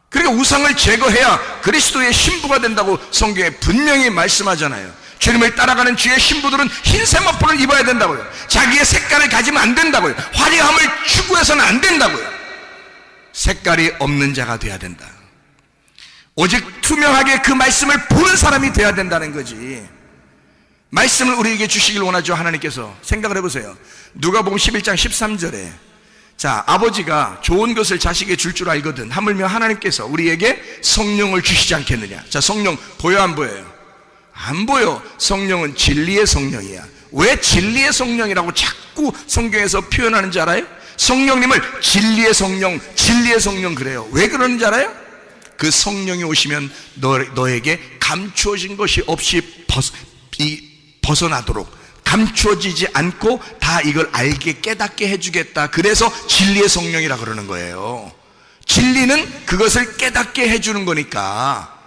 그러니까 우상을 제거해야 그리스도의 신부가 된다고 성경에 분명히 말씀하잖아요. 주님을 따라가는 주의 신부들은 흰 세마포를 입어야 된다고요. 자기의 색깔을 가지면 안 된다고요. 화려함을 추구해서는 안 된다고요. 색깔이 없는 자가 돼야 된다. 오직 투명하게 그 말씀을 보는 사람이 돼야 된다는 거지. 말씀을 우리에게 주시길 원하죠. 하나님께서. 생각을 해보세요. 누가복음 11장 13절에 자, 아버지가 좋은 것을 자식에게 줄 줄 알거든 하물며 하나님께서 우리에게 성령을 주시지 않겠느냐. 자, 성령 보여 안 보여요? 안 보여. 성령은 진리의 성령이야. 왜 진리의 성령이라고 자꾸 성경에서 표현하는지 알아요? 성령님을 진리의 성령 그래요. 왜 그러는지 알아요? 그 성령이 오시면 너에게 감추어진 것이 없이 벗어나도록, 감추어지지 않고 다 이걸 알게 깨닫게 해주겠다. 그래서 진리의 성령이라 그러는 거예요. 진리는 그것을 깨닫게 해주는 거니까.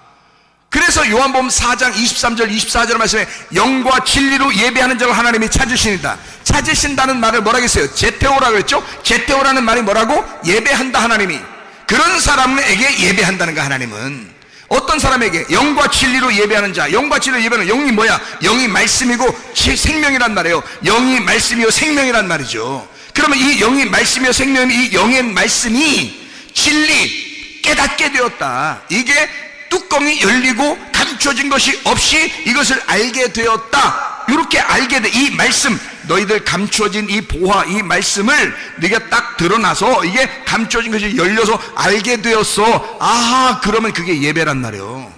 그래서 요한복음 4장 23절 24절 말씀에 영과 진리로 예배하는 자를 하나님이 찾으신다. 찾으신다는 말을 뭐라 했어요? 제테오라고 했죠. 제테오라는 말이 뭐라고? 예배한다. 하나님이 그런 사람에게 예배한다는 거야. 하나님은 어떤 사람에게? 영과 진리로 예배하는 자. 영과 진리로 예배하는 영이 뭐야? 영이 말씀이고 생명이란 말이에요. 영이 말씀이요 생명이란 말이죠. 그러면 이 영이 말씀이요 생명이, 이 영의 말씀이 진리 깨닫게 되었다. 이게 뚜껑이 열리고 감춰진 것이 없이 이것을 알게 되었다. 이렇게 알게 돼. 이 말씀, 너희들 감춰진 이 보화, 이 말씀을 네가 딱 드러나서 이게 감춰진 것이 열려서 알게 되었어. 아하, 그러면 그게 예배란 말이에요.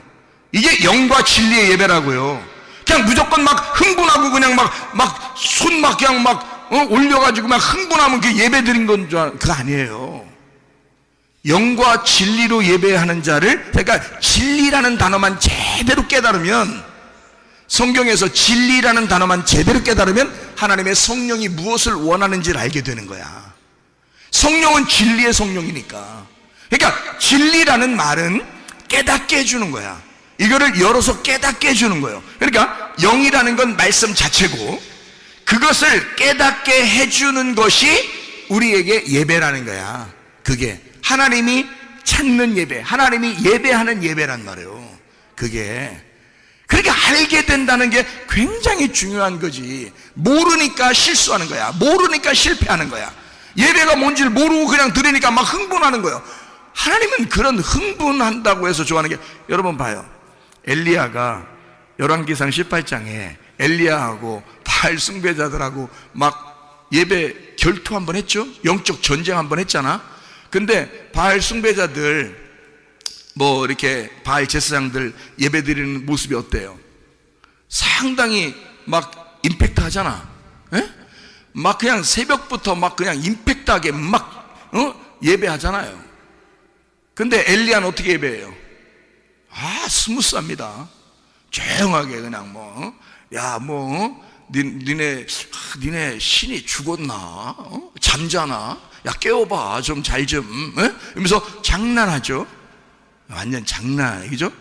이게 영과 진리의 예배라고요. 그냥 무조건 막 흥분하고 그냥 손 그냥 올려가지고 막 흥분하면 그게 예배 드린 건 줄 그거 아니에요. 영과 진리로 예배하는 자를, 그러니까 진리라는 단어만 제대로 깨달으면, 성경에서 진리라는 단어만 제대로 깨달으면 하나님의 성령이 무엇을 원하는지를 알게 되는 거야. 성령은 진리의 성령이니까. 그러니까 진리라는 말은 깨닫게 해주는 거야. 이거를 열어서 깨닫게 해주는 거예요. 그러니까 영이라는 건 말씀 자체고 그것을 깨닫게 해주는 것이 우리에게 예배라는 거야. 그게 하나님이 찾는 예배, 하나님이 예배하는 예배란 말이에요. 그게 그렇게 알게 된다는 게 굉장히 중요한 거지. 모르니까 실수하는 거야. 모르니까 실패하는 거야. 예배가 뭔지를 모르고 그냥 들으니까 막 흥분하는 거예요. 하나님은 그런 흥분한다고 해서 좋아하는 게, 여러분 봐요. 엘리야가 열왕기상 18장에 엘리야하고 바알 숭배자들하고 막 예배 결투 한번 했죠. 영적 전쟁 한번 했잖아. 근데 바알 숭배자들 뭐 이렇게 바알 제사장들 예배 드리는 모습이 어때요? 상당히 막 임팩트 하잖아. 에? 막 그냥 새벽부터 막 그냥 임팩트하게 막 예배하잖아요. 근데 엘리야는 어떻게 예배해요? 스무스합니다. 조용하게 그냥 니네 신이 죽었나? 잠자나? 야, 깨워봐. 좀 잘 좀. 이러면서 장난하죠. 완전 장난이죠?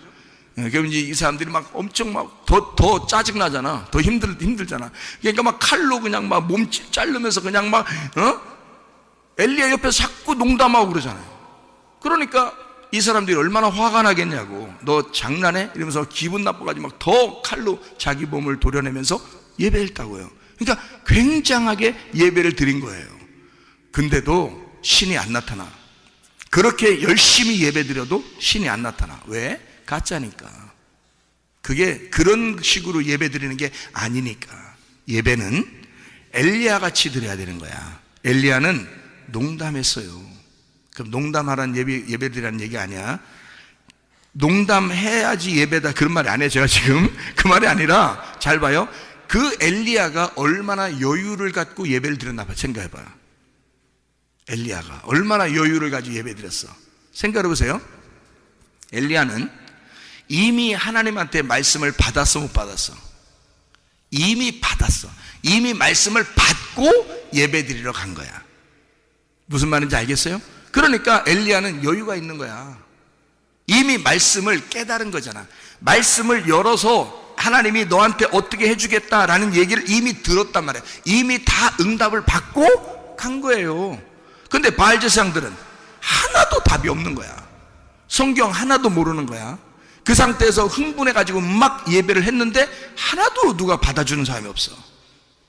그럼 이제 이 사람들이 막 엄청 막 더 짜증나잖아. 더 힘들잖아. 그러니까 막 칼로 그냥 막 몸 자르면서 그냥 막, 엘리야 옆에서 자꾸 농담하고 그러잖아요. 그러니까 이 사람들이 얼마나 화가 나겠냐고. 너 장난해? 이러면서 기분 나빠가지고 막 더 칼로 자기 몸을 도려내면서 예배했다고요. 그러니까 굉장하게 예배를 드린 거예요. 근데도 신이 안 나타나. 그렇게 열심히 예배드려도 신이 안 나타나. 왜? 가짜니까. 그게 그런 식으로 예배드리는 게 아니니까. 예배는 엘리야 같이 드려야 되는 거야. 엘리야는 농담했어요. 그럼 농담하라는 예배드리라는 얘기 아니야. 농담해야지 예배다, 그런 말이 아니에요. 제가 지금 그 말이 아니라, 잘 봐요. 그 엘리야가 얼마나 여유를 갖고 예배를 드렸나 봐. 생각해봐요. 엘리야가 얼마나 여유를 가지고 예배 드렸어. 생각해보세요. 엘리야는 이미 하나님한테 말씀을 받았어, 못 받았어? 이미 받았어. 이미 말씀을 받고 예배 드리러 간 거야. 무슨 말인지 알겠어요? 그러니까 엘리야는 여유가 있는 거야. 이미 말씀을 깨달은 거잖아. 말씀을 열어서 하나님이 너한테 어떻게 해주겠다라는 얘기를 이미 들었단 말이야. 이미 다 응답을 받고 간 거예요. 근데 바알 제사장들은 하나도 답이 없는 거야. 성경 하나도 모르는 거야. 그 상태에서 흥분해가지고 막 예배를 했는데 하나도 누가 받아주는 사람이 없어.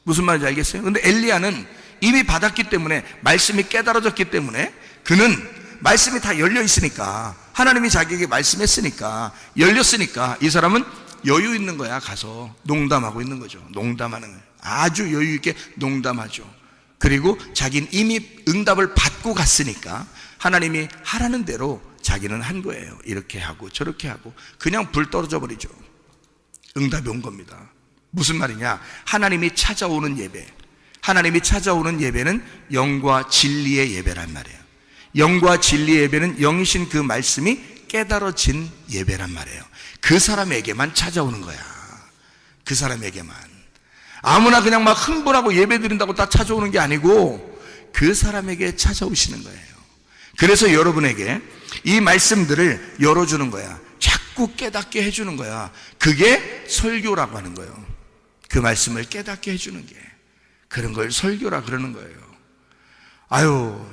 무슨 말인지 알겠어요? 근데 엘리야는 이미 받았기 때문에, 말씀이 깨달아졌기 때문에, 그는 말씀이 다 열려 있으니까, 하나님이 자기에게 말씀했으니까, 열렸으니까 이 사람은 여유 있는 거야. 가서 농담하고 있는 거죠. 농담하는 거예요. 아주 여유 있게 농담하죠. 그리고 자기는 이미 응답을 받고 갔으니까 하나님이 하라는 대로 자기는 한 거예요. 이렇게 하고 저렇게 하고 그냥 불 떨어져 버리죠. 응답이 온 겁니다. 무슨 말이냐? 하나님이 찾아오는 예배, 하나님이 찾아오는 예배는 영과 진리의 예배란 말이에요. 영과 진리의 예배는 영이신 그 말씀이 깨달아진 예배란 말이에요. 그 사람에게만 찾아오는 거야. 그 사람에게만. 아무나 그냥 막 흥분하고 예배 드린다고 다 찾아오는 게 아니고 그 사람에게 찾아오시는 거예요. 그래서 여러분에게 이 말씀들을 열어주는 거야. 자꾸 깨닫게 해주는 거야. 그게 설교라고 하는 거예요. 그 말씀을 깨닫게 해주는 게, 그런 걸 설교라 그러는 거예요.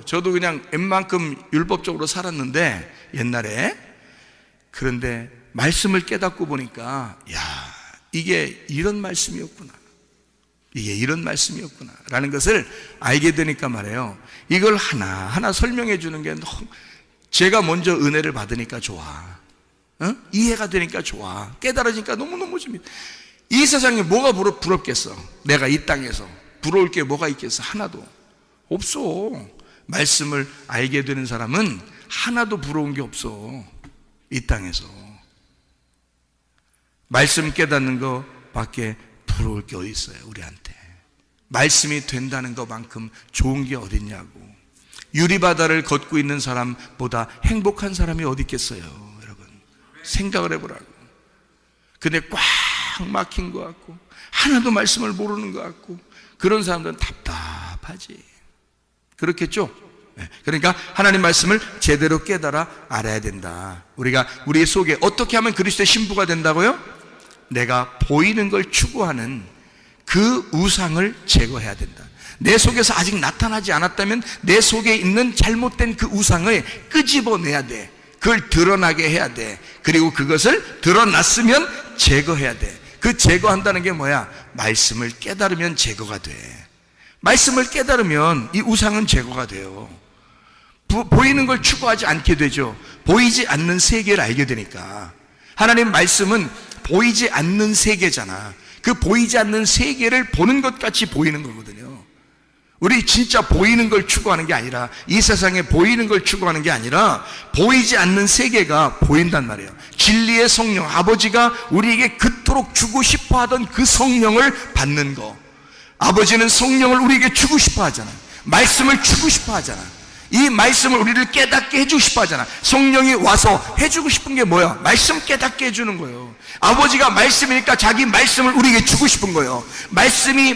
저도 그냥 웬만큼 율법적으로 살았는데 옛날에, 그런데 말씀을 깨닫고 보니까 이게 이런 말씀이었구나, 이게 이런 말씀이었구나 라는 것을 알게 되니까 말이에요. 이걸 하나하나 설명해 주는 게 너무, 제가 먼저 은혜를 받으니까 좋아. 이해가 되니까 좋아. 깨달아지니까 너무너무 재밌다. 이 세상에 뭐가 부럽겠어? 내가 이 땅에서 부러울 게 뭐가 있겠어? 하나도 없어. 말씀을 알게 되는 사람은 하나도 부러운 게 없어. 이 땅에서 말씀 깨닫는 거 밖에 부러울 게 어디 있어요? 우리한테 말씀이 된다는 것만큼 좋은 게 어딨냐고. 유리바다를 걷고 있는 사람보다 행복한 사람이 어디 있겠어요? 여러분 생각을 해보라고. 근데 꽉 막힌 것 같고 하나도 말씀을 모르는 것 같고 그런 사람들은 답답하지. 그렇겠죠? 그러니까 하나님 말씀을 제대로 깨달아 알아야 된다. 우리가 우리 속에 어떻게 하면 그리스도의 신부가 된다고요? 내가 보이는 걸 추구하는 그 우상을 제거해야 된다. 내 속에서 아직 나타나지 않았다면 내 속에 있는 잘못된 그 우상을 끄집어내야 돼. 그걸 드러나게 해야 돼. 그리고 그것을 드러났으면 제거해야 돼. 그 제거한다는 게 뭐야? 말씀을 깨달으면 제거가 돼. 말씀을 깨달으면 이 우상은 제거가 돼요. 보이는 걸 추구하지 않게 되죠. 보이지 않는 세계를 알게 되니까. 하나님 말씀은 보이지 않는 세계잖아. 그 보이지 않는 세계를 보는 것 같이 보이는 거거든요. 우리 진짜 보이는 걸 추구하는 게 아니라, 이 세상에 보이는 걸 추구하는 게 아니라 보이지 않는 세계가 보인단 말이에요. 진리의 성령, 아버지가 우리에게 그토록 주고 싶어 하던 그 성령을 받는 거. 아버지는 성령을 우리에게 주고 싶어 하잖아요. 말씀을 주고 싶어 하잖아요. 이 말씀을 우리를 깨닫게 해주고 싶어 하잖아. 성령이 와서 해주고 싶은 게 뭐야? 말씀 깨닫게 해주는 거예요. 아버지가 말씀이니까 자기 말씀을 우리에게 주고 싶은 거예요. 말씀이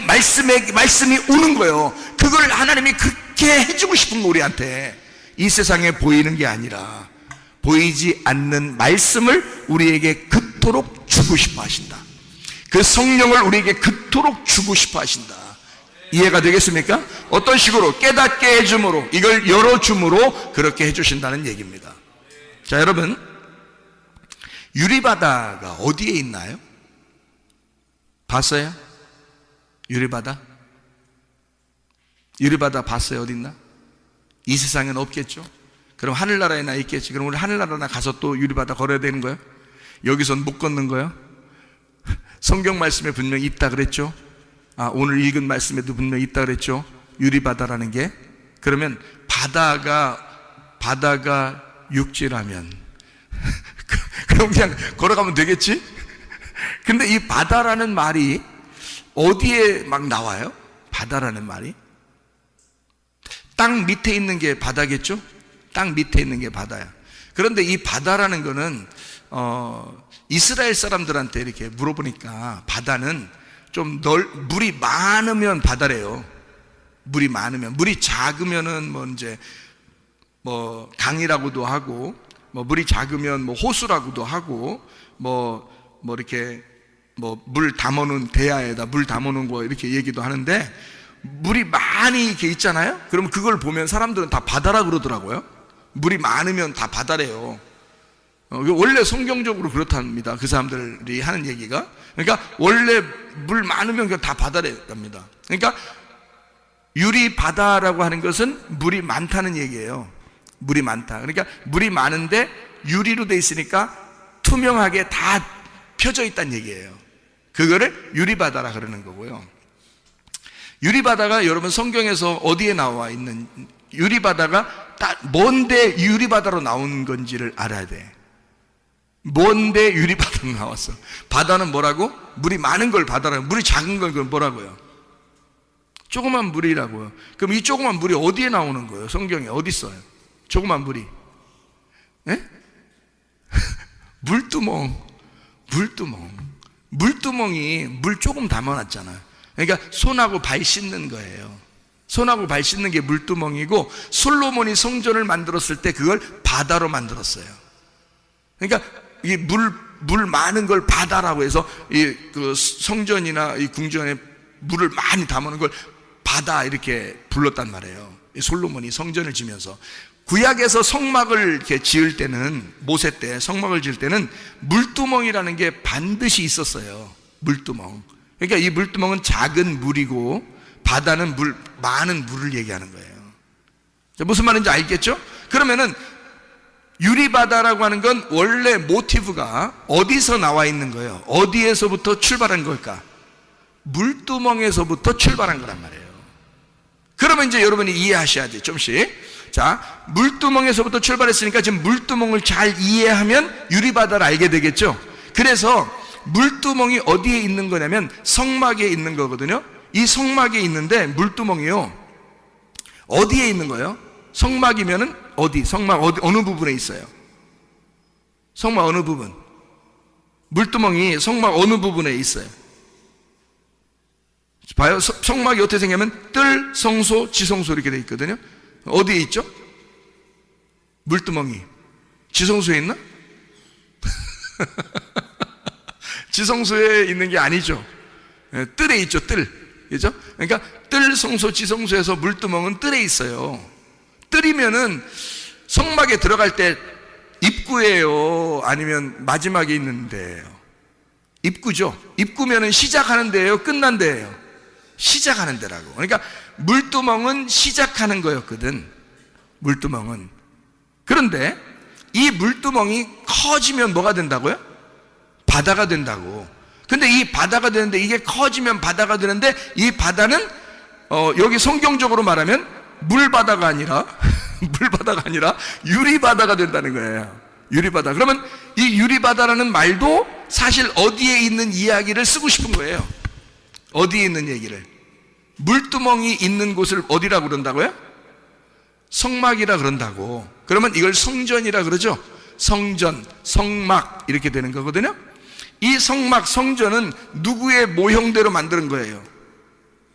오는 거예요. 그걸 하나님이 그렇게 해주고 싶은 거, 우리한테. 이 세상에 보이는 게 아니라 보이지 않는 말씀을 우리에게 그토록 주고 싶어 하신다. 그 성령을 우리에게 그토록 주고 싶어 하신다. 이해가 되겠습니까? 어떤 식으로? 깨닫게 해줌으로, 이걸 열어줌으로 그렇게 해주신다는 얘기입니다. 자, 여러분, 유리바다가 어디에 있나요? 봤어요? 유리바다? 유리바다 봤어요? 어디 있나? 이 세상에는 없겠죠? 그럼 하늘나라에나 있겠지. 그럼 우리 하늘나라나 가서 또 유리바다 걸어야 되는 거예요? 여기선 못 걷는 거예요? 성경 말씀에 분명히 있다 그랬죠? 오늘 읽은 말씀에도 분명히 있다 그랬죠? 유리바다라는 게. 그러면 바다가 육지라면 그럼 그냥 걸어가면 되겠지? 근데 이 바다라는 말이 어디에 막 나와요? 바다라는 말이 땅 밑에 있는 게 바다겠죠? 땅 밑에 있는 게 바다야. 그런데 이 바다라는 거는 이스라엘 사람들한테 이렇게 물어보니까 바다는 좀 물이 많으면 바다래요. 물이 많으면. 물이 작으면은 뭐 강이라고도 하고, 뭐 물이 작으면 뭐 호수라고도 하고, 이렇게 물 담아놓은 대야에다 물 담아놓은 거 이렇게 얘기도 하는데, 물이 많이 이렇게 있잖아요? 그러면 그걸 보면 사람들은 다 바다라 그러더라고요. 물이 많으면 다 바다래요. 원래 성경적으로 그렇답니다. 그 사람들이 하는 얘기가. 그러니까 원래 물 많으면 그냥 다 바다랍니다. 그러니까 유리바다라고 하는 것은 물이 많다는 얘기예요. 물이 많다. 그러니까 물이 많은데 유리로 돼 있으니까 투명하게 다 펴져 있다는 얘기예요. 그거를 유리바다라 그러는 거고요. 유리바다가 여러분 성경에서 어디에 나와 있는, 유리바다가 뭔데 유리바다로 나온 건지를 알아야 돼. 뭔데 유리바다로 나왔어? 바다는 뭐라고? 물이 많은 걸 바다라고. 물이 작은 걸 뭐라고요? 조그만 물이라고요. 그럼 이 조그만 물이 어디에 나오는 거예요? 성경에 어디 있어요? 조그만 물이. 예? 물두멍이 물 조금 담아놨잖아요. 그러니까 손하고 발 씻는 거예요. 손하고 발 씻는 게 물두멍이고, 솔로몬이 성전을 만들었을 때 그걸 바다로 만들었어요. 그러니까 이 물 많은 걸 바다라고 해서 그 성전이나 이 궁전에 물을 많이 담아놓은 걸 바다 이렇게 불렀단 말이에요. 솔로몬이 성전을 지면서. 구약에서 성막을 이렇게 지을 때는, 모세 때 성막을 지을 때는 물두멍이라는 게 반드시 있었어요. 물두멍. 그러니까 이 물두멍은 작은 물이고, 바다는 많은 물을 얘기하는 거예요. 무슨 말인지 알겠죠? 그러면은 유리바다라고 하는 건 원래 모티브가 어디서 나와 있는 거예요? 어디에서부터 출발한 걸까? 물두멍에서부터 출발한 거란 말이에요. 그러면 이제 여러분이 이해하셔야지, 좀씩. 자, 물두멍에서부터 출발했으니까 지금 물두멍을 잘 이해하면 유리바다를 알게 되겠죠? 그래서 물두멍이 어디에 있는 거냐면 성막에 있는 거거든요. 이 성막에 있는데 물두멍이요, 어디에 있는 거예요? 성막이면은 어디? 성막 어느 부분에 있어요? 성막 어느 부분? 물두멍이 성막 어느 부분에 있어요? 봐요. 성막이 어떻게 생기냐면 뜰, 성소, 지성소 이렇게 돼 있거든요. 어디에 있죠? 물두멍이. 지성소에 있나? 지성소에 있는 게 아니죠. 뜰에 있죠, 뜰. 그죠? 그러니까 뜰, 성소, 지성소에서 물두멍은 뜰에 있어요. 뜰이면은 성막에 들어갈 때 입구예요? 아니면 마지막에 있는 데예요? 입구죠. 입구면은 시작하는 데예요? 끝난 데예요? 시작하는 데라고. 그러니까 물두멍은 시작하는 거였거든. 물두멍은. 그런데 이 물두멍이 커지면 뭐가 된다고요? 바다가 된다고. 근데 이 바다가 되는데, 이게 커지면 바다가 되는데, 이 바다는 여기 성경적으로 말하면 물바다가 아니라 물바다가 아니라 유리바다가 된다는 거예요. 유리바다. 그러면 이 유리바다라는 말도 사실 어디에 있는 이야기를 쓰고 싶은 거예요. 어디에 있는 얘기를. 물두멍이 있는 곳을 어디라고 그런다고요? 성막이라 그런다고. 그러면 이걸 성전이라 그러죠. 성전, 성막 이렇게 되는 거거든요. 이 성막, 성전은 누구의 모형대로 만드는 거예요?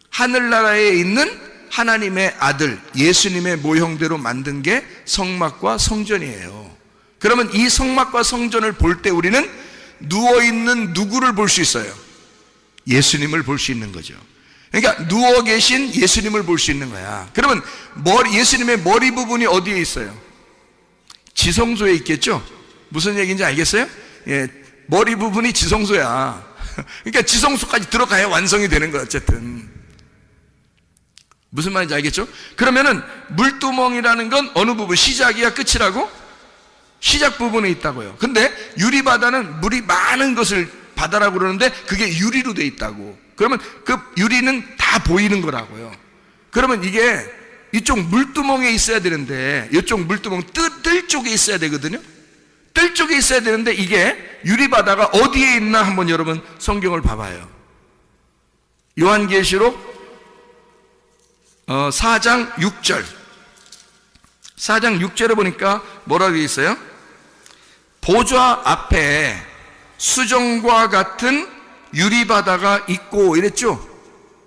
하늘나라에 있는 하나님의 아들 예수님의 모형대로 만든 게 성막과 성전이에요. 그러면 이 성막과 성전을 볼 때 우리는 누워있는 누구를 볼 수 있어요? 예수님을 볼 수 있는 거죠. 그러니까 누워 계신 예수님을 볼 수 있는 거야. 그러면 예수님의 머리 부분이 어디에 있어요? 지성소에 있겠죠? 무슨 얘기인지 알겠어요? 예, 머리 부분이 지성소야. 그러니까 지성소까지 들어가야 완성이 되는 거야. 어쨌든 무슨 말인지 알겠죠? 그러면은 물두멍이라는 건 어느 부분, 시작이야 끝이라고? 시작 부분에 있다고요. 근데 유리바다는 물이 많은 것을 바다라고 그러는데 그게 유리로 돼 있다고. 그러면 그 유리는 다 보이는 거라고요. 그러면 이게 이쪽 물두멍에 있어야 되는데 이쪽 물두멍 뜰 쪽에 있어야 되거든요. 뜰 쪽에 있어야 되는데 이게 유리바다가 어디에 있나 한번 여러분 성경을 봐봐요. 요한계시록 4장 6절. 4장 6절에 보니까 뭐라고 되어 있어요? 보좌 앞에 수정과 같은 유리바다가 있고 이랬죠?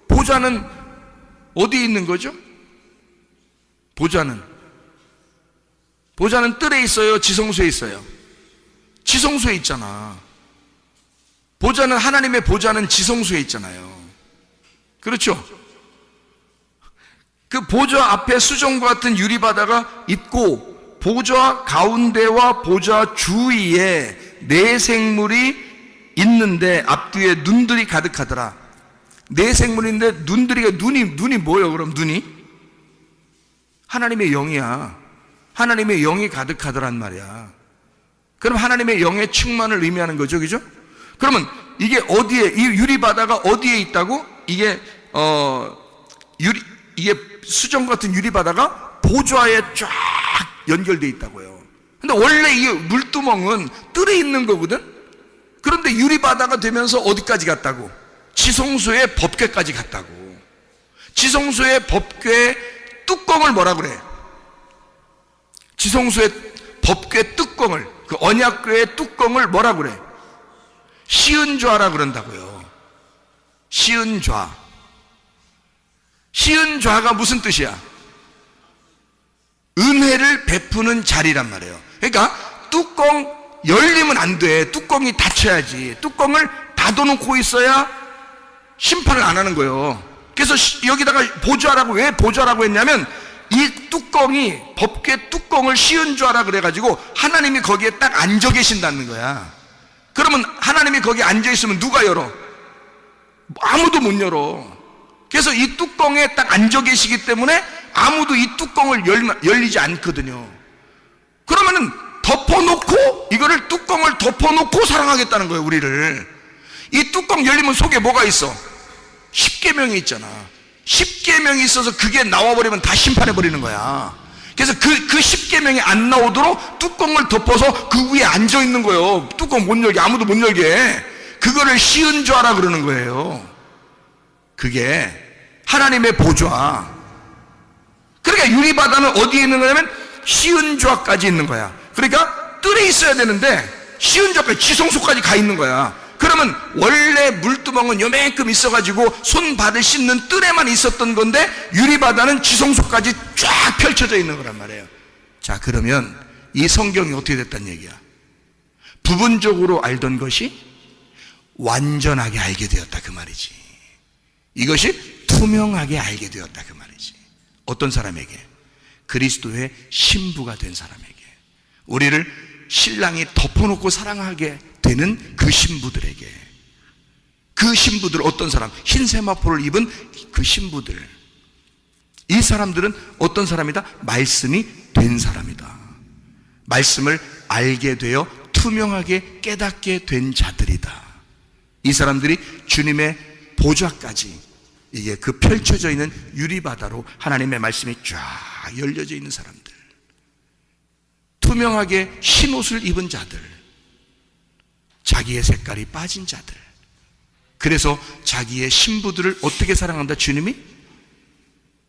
보좌는 어디에 있는 거죠? 보좌는 뜰에 있어요? 지성소에 있어요? 지성소에 있잖아. 보좌는, 하나님의 보좌는 지성소에 있잖아요. 그렇죠? 그 보좌 앞에 수정과 같은 유리바다가 있고 보좌 가운데와 보좌 주위에 네 생물이 있는데 앞뒤에 눈들이 가득하더라. 네 생물인데 눈이 뭐예요? 그럼 눈이? 하나님의 영이야. 하나님의 영이 가득하더란 말이야. 그럼 하나님의 영의 충만을 의미하는 거죠. 그죠? 그러면 이게 어디에, 이 유리바다가 어디에 있다고? 이게 수정 같은 유리바다가 보좌에 쫙 연결되어 있다고요. 근데 원래 이 물두멍은 뜰에 있는 거거든? 그런데 유리바다가 되면서 어디까지 갔다고? 지성소의 법궤까지 갔다고. 지성소의 법궤 뚜껑을 뭐라 그래? 지성소의 법궤 뚜껑을, 그 언약궤의 뚜껑을 뭐라 그래? 시은좌라 그런다고요. 시은좌. 시은좌가 무슨 뜻이야? 은혜를 베푸는 자리란 말이에요. 그러니까 뚜껑 열리면 안 돼. 뚜껑이 닫혀야지. 뚜껑을 닫아놓고 있어야 심판을 안 하는 거예요. 그래서 여기다가 보좌라고, 왜 보좌라고 했냐면 이 뚜껑이, 법궤 뚜껑을 시은좌라 그래가지고 하나님이 거기에 딱 앉아 계신다는 거야. 그러면 하나님이 거기에 앉아 있으면 누가 열어? 아무도 못 열어. 그래서 이 뚜껑에 딱 앉아 계시기 때문에 아무도 이 뚜껑을 열리지 않거든요. 그러면은 덮어놓고, 이거를 뚜껑을 덮어놓고 사랑하겠다는 거예요, 우리를. 이 뚜껑 열리면 속에 뭐가 있어? 십계명이 있잖아. 십계명이 있어서 그게 나와버리면 다 심판해버리는 거야. 그래서 그 십계명이 안 나오도록 뚜껑을 덮어서 그 위에 앉아있는 거예요. 뚜껑 못 열게, 아무도 못 열게. 그거를 시은좌라 그러는 거예요. 그게 하나님의 보좌. 그러니까 유리바다는 어디에 있는 거냐면 시은좌까지 있는 거야. 그러니까 뜰에 있어야 되는데 시은좌까지, 지성소까지 가 있는 거야. 그러면 원래 물두멍은 요만큼 있어가지고 손발을 씻는 뜰에만 있었던 건데 유리바다는 지성소까지 쫙 펼쳐져 있는 거란 말이에요. 자, 그러면 이 성경이 어떻게 됐단 얘기야? 부분적으로 알던 것이 완전하게 알게 되었다, 그 말이지. 이것이 투명하게 알게 되었다, 그 말이지. 어떤 사람에게? 그리스도의 신부가 된 사람에게. 우리를 신랑이 덮어놓고 사랑하게 되는 그 신부들에게. 그 신부들, 어떤 사람? 흰 세마포를 입은 그 신부들. 이 사람들은 어떤 사람이다? 말씀이 된 사람이다. 말씀을 알게 되어 투명하게 깨닫게 된 자들이다. 이 사람들이 주님의 보좌까지 이게 그 펼쳐져 있는 유리바다로 하나님의 말씀이 쫙 열려져 있는 사람들, 투명하게 흰 옷을 입은 자들, 자기의 색깔이 빠진 자들. 그래서 자기의 신부들을 어떻게 사랑한다? 주님이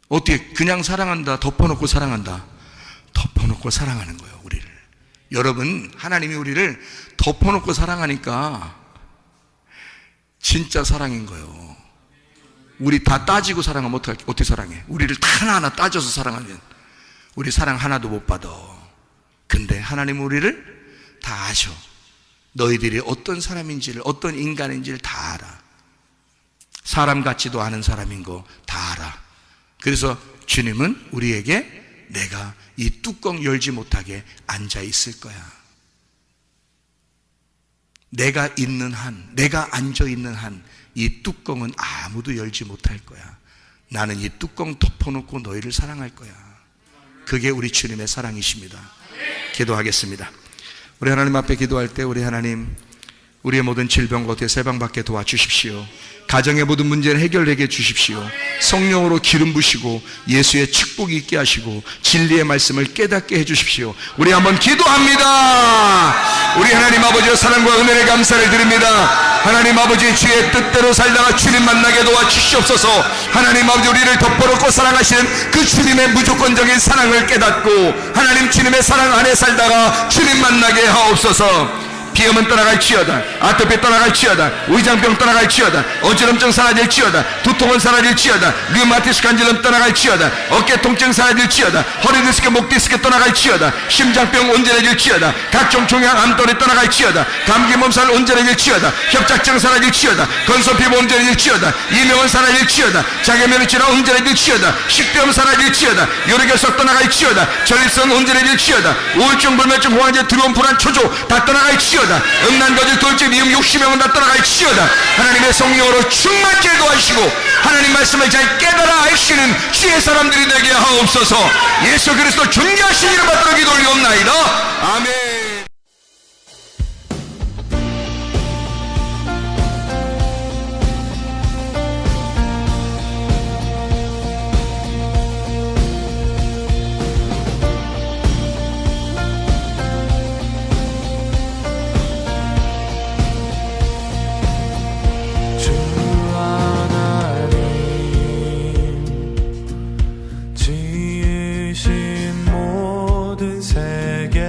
어떻게 그냥 사랑한다, 덮어놓고 사랑한다? 덮어놓고 사랑하는 거예요, 우리를. 여러분, 하나님이 우리를 덮어놓고 사랑하니까 진짜 사랑인 거예요. 우리 다 따지고 사랑하면 어떻게 사랑해? 우리를 다 하나하나 따져서 사랑하면 우리 사랑 하나도 못 받아. 근데 하나님 우리를 다 아셔. 너희들이 어떤 사람인지를, 어떤 인간인지를 다 알아. 사람 같지도 않은 사람인 거 다 알아. 그래서 주님은 우리에게 내가 이 뚜껑 열지 못하게 앉아 있을 거야. 내가 있는 한, 내가 앉아 있는 한 이 뚜껑은 아무도 열지 못할 거야. 나는 이 뚜껑 덮어놓고 너희를 사랑할 거야. 그게 우리 주님의 사랑이십니다. 기도하겠습니다. 우리 하나님 앞에 기도할 때 우리 하나님, 우리의 모든 질병과 어떻게 세방받게 도와주십시오. 가정의 모든 문제를 해결되게 해주십시오. 성령으로 기름 부시고 예수의 축복이 있게 하시고 진리의 말씀을 깨닫게 해주십시오. 우리 한번 기도합니다. 우리 하나님 아버지의 사랑과 은혜를 감사를 드립니다. 하나님 아버지, 주의 뜻대로 살다가 주님 만나게 도와주시옵소서. 하나님 아버지, 우리를 덮어놓고 사랑하시는 그 주님의 무조건적인 사랑을 깨닫고 하나님 주님의 사랑 안에 살다가 주님 만나게 하옵소서. 비염은 떠나갈지어다, 아토피 떠나갈지어다, 위장병 떠나갈지어다, 어지럼증 사라질지어다, 두통은 사라질지어다, 류마티스 간질염 떠나갈지어다, 어깨 통증 사라질지어다, 허리 디스크, 목 디스크 떠나갈지어다, 심장병 온전해질지어다, 각종 종양 암돌이 떠나갈지어다, 감기 몸살 온전해질지어다, 협착증 사라질지어다, 건소피부 온전해질지어다, 이명은 사라질지어다, 자개면역질환 온전해질지어다, 식도염 사라질지어다, 요리결석 떠나갈지어다, 전립선 온전해질지어다, 우울증, 불면증, 호환제, 두려움, 불안, 초조 다 떠나갈지어다, 음란거질, 돌집, 미움, 욕심명은 다 떠나갈지어다. 하나님의 성령으로 충만케 도와주시고 하나님 말씀을 잘 깨달아 아시는 주의 사람들이 되게 하옵소서. 예수 그리스도 존귀하신 이름 받들어 기도 올리옵나이다. 아멘. 지으신 모든 세계